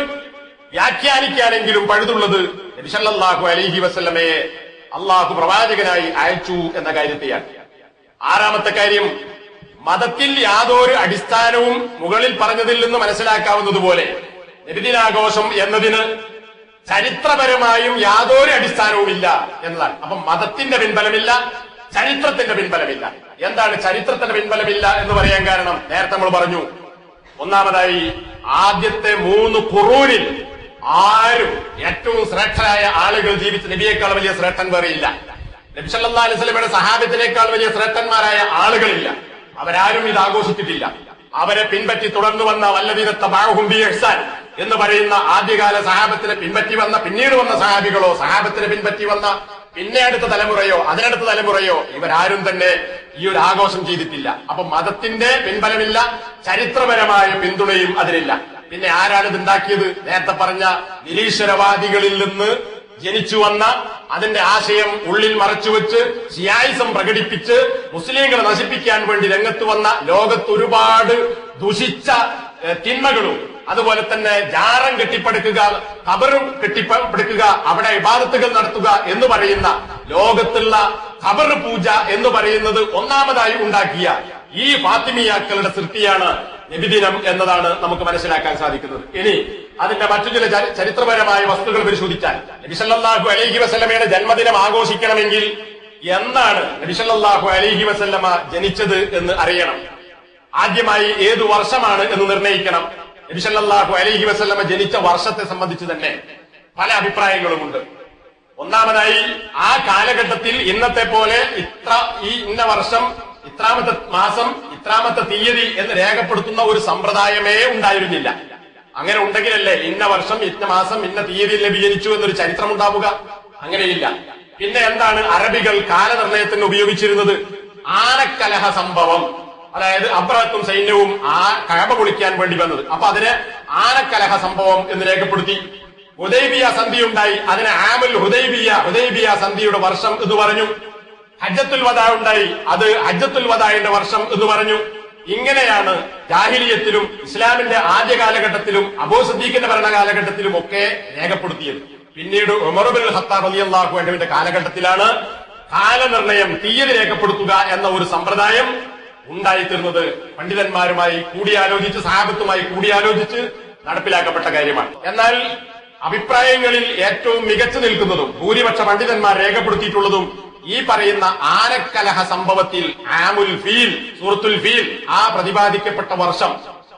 വ്യാഖ്യാനിക്കാനെങ്കിലും പഴുതുള്ളത് നബി സല്ലല്ലാഹു അലൈഹി വസല്ലമയെ അള്ളാഹു പ്രവാചകനായി അയച്ചു എന്ന കാര്യത്തെയാണ്. ആറാമത്തെ കാര്യം, മതത്തിൽ യാതൊരു അടിസ്ഥാനവും മുകളിൽ പറഞ്ഞതിൽ നിന്ന് മനസ്സിലാക്കാവുന്നതുപോലെ നബിദിനാഘോഷം എന്നതിന് ചരിത്രപരമായും യാതൊരു അടിസ്ഥാനവുമില്ല എന്നതാണ്. അപ്പൊ മതത്തിന്റെ പിൻബലമില്ല, ചരിത്രത്തിന്റെ പിൻബലമില്ല. എന്താണ് ചരിത്രത്തിന്റെ പിൻബലമില്ല എന്ന് പറയാൻ കാരണം? നേരത്തെ നമ്മൾ പറഞ്ഞു, ഒന്നാമതായി ആദ്യത്തെ 3 ഖുറൂനിൽ ആരും ഏറ്റവും ശ്രേഷ്ഠരായ ആളുകൾ ജീവിച്ച നബിയേക്കാൾ വലിയ ശ്രേഷ്ഠൻ വേറെയില്ല. നബി സല്ലല്ലാഹു അലൈഹി വസല്ലമയുടെ സഹാബത്തിനേക്കാൾ വലിയ ശ്രേഷ്ഠന്മാരായ ആളുകളില്ല. അവരാരും ഇത് ആഘോഷിച്ചിട്ടില്ല. അവരെ പിൻപറ്റി തുടർന്നു വന്ന വല്ലദീന തബഅഹും ബി ഇഹ്സാൻ എന്ന് പറയുന്ന ആദ്യകാല സഹാബത്തിനെ പിൻപറ്റി വന്ന പിന്നീട് വന്ന സഹാബികളോ, സഹാബത്തിനെ പിൻപറ്റി വന്ന പിന്നെ അടുത്ത തലമുറയോ അതിനടുത്ത തലമുറയോ ഇവരാരും തന്നെ ഈ ഒരു ആഘോഷം ചെയ്തിട്ടില്ല. അപ്പൊ മതത്തിന്റെ പിൻബലമില്ല, ചരിത്രപരമായ പിന്തുണയും അതിനില്ല. പിന്നെ ആരാണ് ഇത് ഉണ്ടാക്കിയത്? നേരത്തെ പറഞ്ഞ നിരീശ്വരവാദികളിൽ നിന്ന് ജനിച്ചു വന്ന, അതിന്റെ ആശയം ഉള്ളിൽ മറച്ചുവെച്ച് ഷിയായിസം പ്രകടിപ്പിച്ച് മുസ്ലിങ്ങളെ നശിപ്പിക്കാൻ വേണ്ടി രംഗത്ത് വന്ന, ലോകത്ത് ഒരുപാട് ദുഷിച്ച തിന്മകളും അതുപോലെ തന്നെ ജാറം കെട്ടിപ്പടുക്കുക, ഖബറും കെട്ടിപ്പടുക്കുക, അവിടെ ഇബാദത്തുകൾ നടത്തുക എന്ന് പറയുന്ന, ലോകത്തുള്ള ഖബർ പൂജ എന്ന് പറയുന്നത് ഒന്നാമതായി ഉണ്ടാക്കിയ ഈ ഫാത്തിമിയാക്കളുടെ സൃഷ്ടിയാണ് നബിദിനം എന്നതാണ് നമുക്ക് മനസ്സിലാക്കാൻ സാധിക്കുന്നത്. ഇനി അതിന്റെ മറ്റു ചില ചരിത്രപരമായ വസ്തുക്കൾ പരിശോധിച്ചാൽ, നബി സല്ലല്ലാഹു അലൈഹി വസല്ലമയുടെ ജന്മദിനം ആഘോഷിക്കണമെങ്കിൽ എന്നാണ് നബി സല്ലല്ലാഹു അലൈഹി വസല്ലമ ജനിച്ചത് എന്ന് അറിയണം. ആദ്യമായി ഏതു വർഷമാണ് എന്ന് നിർണയിക്കണം. നബി സല്ലല്ലാഹു അലൈഹി വസല്ലമ ജനിച്ച വർഷത്തെ സംബന്ധിച്ച് തന്നെ പല അഭിപ്രായങ്ങളുമുണ്ട്. ഒന്നാമതായി, ആ കാലഘട്ടത്തിൽ ഇന്നത്തെ പോലെ ഇന്ന വർഷം ഇത്രാമത്തെ മാസം ഇത്രാമത്തെ തീയതി എന്ന് രേഖപ്പെടുത്തുന്ന ഒരു സമ്പ്രദായമേ ഉണ്ടായിരുന്നില്ല. അങ്ങനെ ഉണ്ടെങ്കിലല്ലേ ഇന്ന വർഷം ഇന്ന മാസം ഇന്ന തീയതിയിൽ നബി ജനിച്ചു എന്നൊരു ചരിത്രം ഉണ്ടാവുക? അങ്ങനെയില്ല. പിന്നെ എന്താണ് അറബികൾ കാലനിർണയത്തിന് ഉപയോഗിച്ചിരുന്നത്? ആനക്കലഹ സംഭവം, അതായത് അബ്രഹത്തും സൈന്യവും ആ കഅബ പൊളിക്കാൻ വേണ്ടി വന്നത്. അപ്പൊ അതിനെ ആനക്കലഹ സംഭവം എന്ന് രേഖപ്പെടുത്തി. ഹുദൈബിയ സന്ധി ഉണ്ടായി, അതിനെ ആമുൽ ഹുദൈബിയ സന്ധിയുടെ വർഷം എന്ന് പറഞ്ഞു. ഹജ്ജത്തുൽ വദാ ഉണ്ടായി, അത് ഹജ്ജത്തുൽ വദാഇന്റെ വർഷം എന്ന് പറഞ്ഞു. ഇങ്ങനെയാണ് ജാഹിലിയത്തിലും ഇസ്ലാമിന്റെ ആദ്യ കാലഘട്ടത്തിലും അബൂ സിദ്ദീഖിന്റെ ഭരണകാലഘട്ടത്തിലും ഒക്കെ രേഖപ്പെടുത്തിയത്. പിന്നീട് ഉമർ ഇബ്നുൽ ഖത്താബ് റളിയല്ലാഹു അൻഹുവിന്റെ കാലഘട്ടത്തിലാണ് കാലനിർണയം, തീയതി രേഖപ്പെടുത്തുക എന്ന ഒരു സമ്പ്രദായം ഉണ്ടായിത്തീർന്നത്. പണ്ഡിതന്മാരുമായി കൂടിയാലോചിച്ച്, സഹാബത്തുമായി കൂടിയാലോചിച്ച് നടപ്പിലാക്കപ്പെട്ട കാര്യമാണ്. എന്നാൽ അഭിപ്രായങ്ങളിൽ ഏറ്റവും മികച്ചു നിൽക്കുന്നതും ഭൂരിപക്ഷ പണ്ഡിതന്മാർ രേഖപ്പെടുത്തിയിട്ടുള്ളതും ഈ പറയുന്ന ആനക്കലഹ സംഭവത്തിൽ ആമുൽ ഫീൽ, സൂറത്തുൽ ഫീൽ, ആ പ്രതിപാദിക്കപ്പെട്ട വർഷം,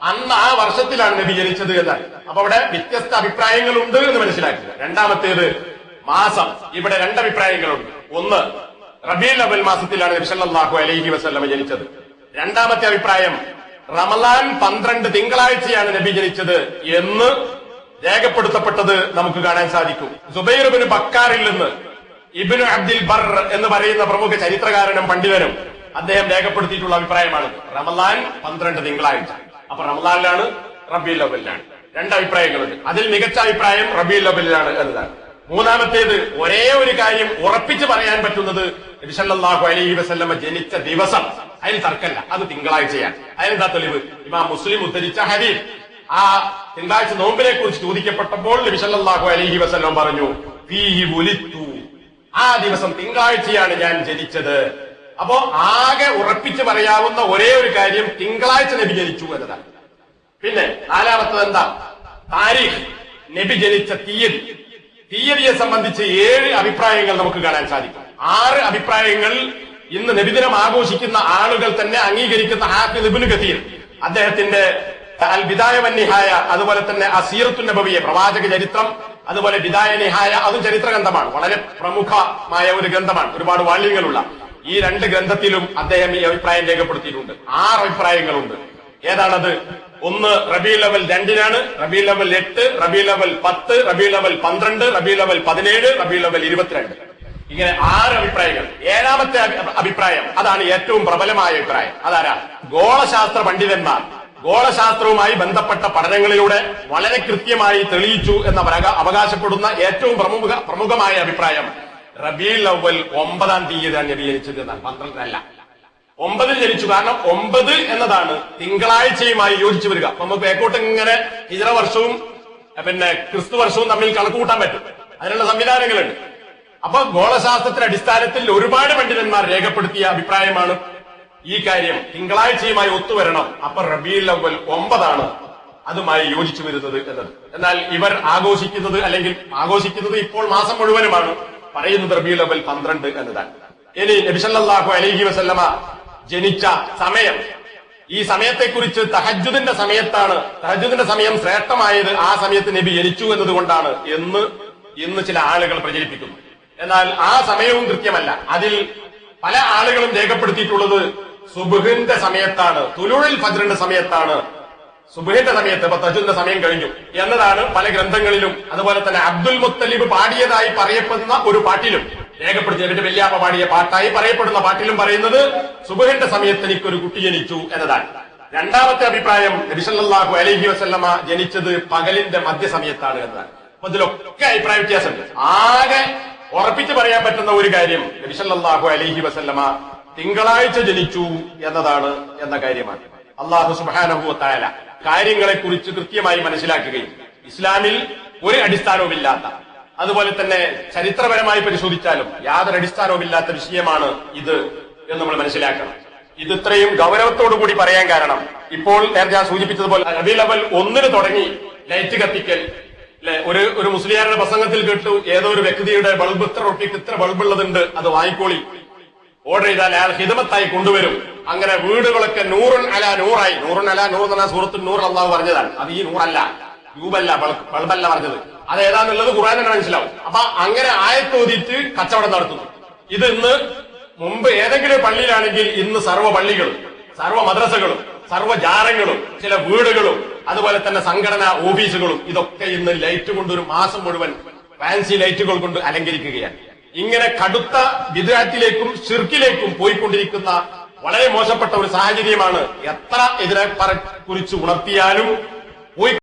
അന്ന് ആ വർഷത്തിലാണ് നബി ജനിച്ചത് എന്നാണ്. അപ്പൊ അവിടെ വ്യത്യസ്ത അഭിപ്രായങ്ങളുണ്ട് എന്ന് മനസ്സിലാക്കുക. രണ്ടാമത്തേത് മാസം. ഇവിടെ രണ്ടഭിപ്രായങ്ങളുണ്ട്. ഒന്ന്, റബീഉൽ അവ്വൽ മാസത്തിലാണ് നബി സല്ലല്ലാഹു അലൈഹി വസല്ലം ജനിച്ചത്. രണ്ടാമത്തെ അഭിപ്രായം, റമളാൻ 12 തിങ്കളാഴ്ചയാണ് നബി ജനിച്ചത് എന്ന് രേഖപ്പെടുത്തപ്പെട്ടത് നമുക്ക് കാണാൻ സാധിക്കും. സുബൈർ ഇബ്നു ബക്കാറിൽ നിന്ന് ഇബ്നു അബ്ദുൽ ബർ എന്ന് പറയുന്ന പ്രമുഖ ചരിത്രകാരനും പണ്ഡിതനും അദ്ദേഹം രേഖപ്പെടുത്തിയിട്ടുള്ള അഭിപ്രായമാണ് റമളാൻ 12 തിങ്കളാഴ്ച. അപ്പൊ റമളാനിലാണ്, റബീഉൽ അവ്വലിലാണ്. രണ്ടഭിപ്രായങ്ങളുണ്ട്. അതിൽ മികച്ച അഭിപ്രായം റബീഉൽ അവ്വലിലാണ് എന്നതാണ്. മൂന്നാമത്തേത്, ഒരേ ഒരു കാര്യം ഉറപ്പിച്ച് പറയാൻ പറ്റുന്നത് നബി സല്ലല്ലാഹു അലൈഹി വസല്ലമ ജനിച്ച ദിവസം, അതിന് തർക്കമില്ല, അത് തിങ്കളാഴ്ചയാണ്. അതിനെന്താ തെളിവ്? ഇമാം മുസ്ലിം ഉദ്ധരിച്ച ഹദീസ്. ആ തിങ്കളാഴ്ച നോമ്പിനെ കുറിച്ച് ചോദിക്കപ്പെട്ടപ്പോൾ നബി സല്ലല്ലാഹു അലൈഹി വസല്ലം പറഞ്ഞു, ഫീഹി വുലിദ്തു, ആ ദിവസം തിങ്കളാഴ്ചയാണ് ഞാൻ ജനിച്ചത്. അപ്പോ ആകെ ഉറപ്പിച്ച് പറയാവുന്ന ഒരേ ഒരു കാര്യം തിങ്കളാഴ്ച നബി ജനിച്ചു എന്നതാണ്. പിന്നെ നാലാമത്തത് എന്താ? താരീഖ്, നബി ജനിച്ച തീയതിയെ സംബന്ധിച്ച് 7 അഭിപ്രായങ്ങൾ നമുക്ക് കാണാൻ സാധിക്കും. 6 അഭിപ്രായങ്ങൾ ഇന്ന് നബിദിനം ആഘോഷിക്കുന്ന ആളുകൾ തന്നെ അംഗീകരിക്കുന്ന ഹാഫിദ് ഇബ്നു കസീർ അദ്ദേഹത്തിന്റെ അൽ ബിദായ വൻ നിഹായ, അതുപോലെ തന്നെ അസീറത്തുൻ നബവിയ പ്രവാചക ചരിത്രം, അതുപോലെ ബിദായ നിഹായ, അതും ചരിത്ര ഗ്രന്ഥമാണ്, വളരെ പ്രമുഖമായ ഒരു ഗ്രന്ഥമാണ്, ഒരുപാട് വാള്യങ്ങളുള്ള. ഈ 2 ഗ്രന്ഥത്തിലും അദ്ദേഹം ഈ അഭിപ്രായം രേഖപ്പെടുത്തിയിട്ടുണ്ട്. 6 അഭിപ്രായങ്ങളുണ്ട്. ഏതാണത്? ഒന്ന് റബീഉൽ അവ്വൽ 2-നാണ്, റബീഉൽ അവ്വൽ 8, റബീഉൽ അവ്വൽ 10, റബീഉൽ അവ്വൽ 12, റബീഉൽ അവ്വൽ 17, റബീഉൽ അവ്വൽ 22. ഇങ്ങനെ 6 അഭിപ്രായങ്ങൾ. 7ാമത്തെ അഭിപ്രായം, അതാണ് ഏറ്റവും പ്രബലമായ അഭിപ്രായം. അതാരാ? ഗോളശാസ്ത്ര പണ്ഡിതന്മാർ ഗോളശാസ്ത്രവുമായി ബന്ധപ്പെട്ട പഠനങ്ങളിലൂടെ വളരെ കൃത്യമായി തെളിയിച്ചു എന്ന് അവകാശപ്പെടുന്ന ഏറ്റവും പ്രമുഖമായ അഭിപ്രായം റബീഉൽ അവ്വൽ 9-ാം തീയതിയാണ് നബി ജനിച്ചത് എന്നാണ്. 12-നല്ല, 9-ൽ ജനിച്ചു. കാരണം 9 എന്നതാണ് തിങ്കളാഴ്ചയുമായി യോജിച്ചു വരിക. അപ്പൊ നമുക്ക് ബാക്കോട്ട് ഇങ്ങനെ ഹിജ്റ വർഷവും പിന്നെ ക്രിസ്തു വർഷവും തമ്മിൽ കണക്കുകൂട്ടാൻ പറ്റും. അതിനുള്ള സംവിധാനങ്ങളുണ്ട്. അപ്പൊ ഗോളശാസ്ത്രത്തിന്റെ അടിസ്ഥാനത്തിൽ ഒരുപാട് പണ്ഡിതന്മാർ രേഖപ്പെടുത്തിയ അഭിപ്രായമാണ് ഈ കാര്യം, തിങ്കളാഴ്ചയുമായി ഒത്തുവരണം. അപ്പൊ റബീഉൽ അവ്വൽ 9-ആണ് അതുമായി യോജിച്ചു വരുന്നത് എന്നത്. എന്നാൽ ഇവർ ആഘോഷിക്കുന്നത്, അല്ലെങ്കിൽ ആഘോഷിക്കുന്നത് ഇപ്പോൾ മാസം മുഴുവനുമാണ്, പറയുന്നത് റബീഉൽ അവ്വൽ 12 എന്നതാണ്. ഇനി നബി സല്ലല്ലാഹു അലൈഹി വസല്ലമ ജനിച്ച സമയം, ഈ സമയത്തെക്കുറിച്ച് തഹജ്ജുദിന്റെ സമയത്താണ്, തഹജ്ജുദിന്റെ സമയം ശ്രേഷ്ഠമായത് ആ സമയത്ത് നബി ജനിച്ചു എന്നതുകൊണ്ടാണ് എന്ന് ഇന്ന് ചില ആളുകൾ പ്രചരിപ്പിക്കുന്നു. എന്നാൽ ആ സമയവും കൃത്യമല്ല. അതിൽ പല ആളുകളും രേഖപ്പെടുത്തിയിട്ടുള്ളത് സുബ്ഹിന്റെ സമയത്താണ്, തുലൂഉൽ ഫജ്റിന്റെ സമയത്താണ്, സുബ്ഹിന്റെ സമയത്ത്, ഇപ്പൊ തഹജ്ജുദിന്റെ സമയം കഴിഞ്ഞു എന്നതാണ് പല ഗ്രന്ഥങ്ങളിലും. അതുപോലെ തന്നെ അബ്ദുൽ മുത്തലിബ് പാടിയതായി പറയപ്പെടുന്ന ഒരു പാട്ടിലും രേഖപ്പെടുത്തി, നബിന്റെ വല്യാപ്പ പാടിയ പാട്ടായി പറയപ്പെടുന്ന പാട്ടിലും പറയുന്നത് സുബ്ഹിന്റെ സമയത്ത് എനിക്കൊരു കുട്ടി ജനിച്ചു എന്നതാണ്. 2ാമത്തെ അഭിപ്രായം, നബി സല്ലല്ലാഹു അലൈഹി വസല്ലമ ജനിച്ചത് പകലിന്റെ മധ്യസമയത്താണ് എന്നതാണ്. അപ്പൊ ഇതിലൊക്കെ അഭിപ്രായ വ്യത്യാസമുണ്ട്. ആകെ ഉറപ്പിച്ച് പറയാൻ പറ്റുന്ന ഒരു കാര്യം, നബി സല്ലല്ലാഹു അലൈഹി വസല്ലമ തിങ്കളാഴ്ച ജനിച്ചു എന്നതാണ് എന്ന കാര്യമാണ്. അല്ലാഹു സുബ്ഹാനഹു വ തആല കാര്യങ്ങളെക്കുറിച്ച് കൃത്യമായി മനസ്സിലാക്കുകയും ഇസ്ലാമിൽ ഒരു അടിസ്ഥാനവുമില്ലാത്ത, അതുപോലെ തന്നെ ചരിത്രപരമായി പരിശോധിച്ചാലും യാതൊരു അടിസ്ഥാനവുമില്ലാത്ത വിഷയമാണ് ഇത് എന്ന് നമ്മൾ മനസ്സിലാക്കണം. ഇത് ഇത്രയും ഗൗരവത്തോടുകൂടി പറയാൻ കാരണം, ഇപ്പോൾ നേരത്തെ ഞാൻ സൂചിപ്പിച്ചതുപോലെ റബീഉൽ അവ്വൽ 1-ന് തുടങ്ങി ലൈറ്റ് കത്തിക്കൽ, അല്ലെ? ഒരു മുസ്ലിയാരുടെ പ്രസംഗത്തിൽ കേട്ടു, ഏതോ ഒരു വ്യക്തിയുടെ ബൾബ് ഇത്ര റുപ്യക്ക് ഇത്ര ബൾബുള്ളതുണ്ട്, അത് വാങ്ങിക്കോളി, ഓർഡർ ചെയ്താൽ അയാൾ ഹിദമത്തായി കൊണ്ടുവരും. അങ്ങനെ വീടുകളൊക്കെ നൂറുൻ അലാ നൂറായി. നൂറുൻ അലാ നൂർ എന്ന സൂറത്തുൽ നൂർ അല്ലാഹു പറഞ്ഞതാണ്. അത് ഈ നൂറല്ല, രൂപല്ല, ബൾബല്ല പറഞ്ഞത്. അത് ഏതാന്നുള്ളത് ഖുർആൻ തന്നെ മനസ്സിലാവും. അപ്പൊ അങ്ങനെ ആയത്തോതിയിട്ട് കച്ചവടം നടത്തുന്നു. ഇത് ഇന്ന് മുമ്പ് ഏതെങ്കിലും പള്ളിയിലാണെങ്കിൽ ഇന്ന് സർവ്വ പള്ളികളും, സർവ്വ മദ്രസകളും, സർവ്വ ജാറങ്ങളും, ചില വീടുകളും, അതുപോലെ തന്നെ സംഘടനാ ഓഫീസുകളും ഇതൊക്കെ ഇന്ന് ലൈറ്റ് കൊണ്ട് ഒരു മാസം മുഴുവൻ ഫാൻസി ലൈറ്റുകൾ കൊണ്ട് അലങ്കരിക്കുകയാണ്. ഇങ്ങനെ കടുത്ത ബിദ്അത്തിലേക്കും ശിർക്കിലേക്കും പോയിക്കൊണ്ടിരിക്കുന്ന വളരെ മോശപ്പെട്ട ഒരു സാഹചര്യമാണ്. എത്ര ഇതിനെ കുറിച്ച് ഉണർത്തിയാലും പോയി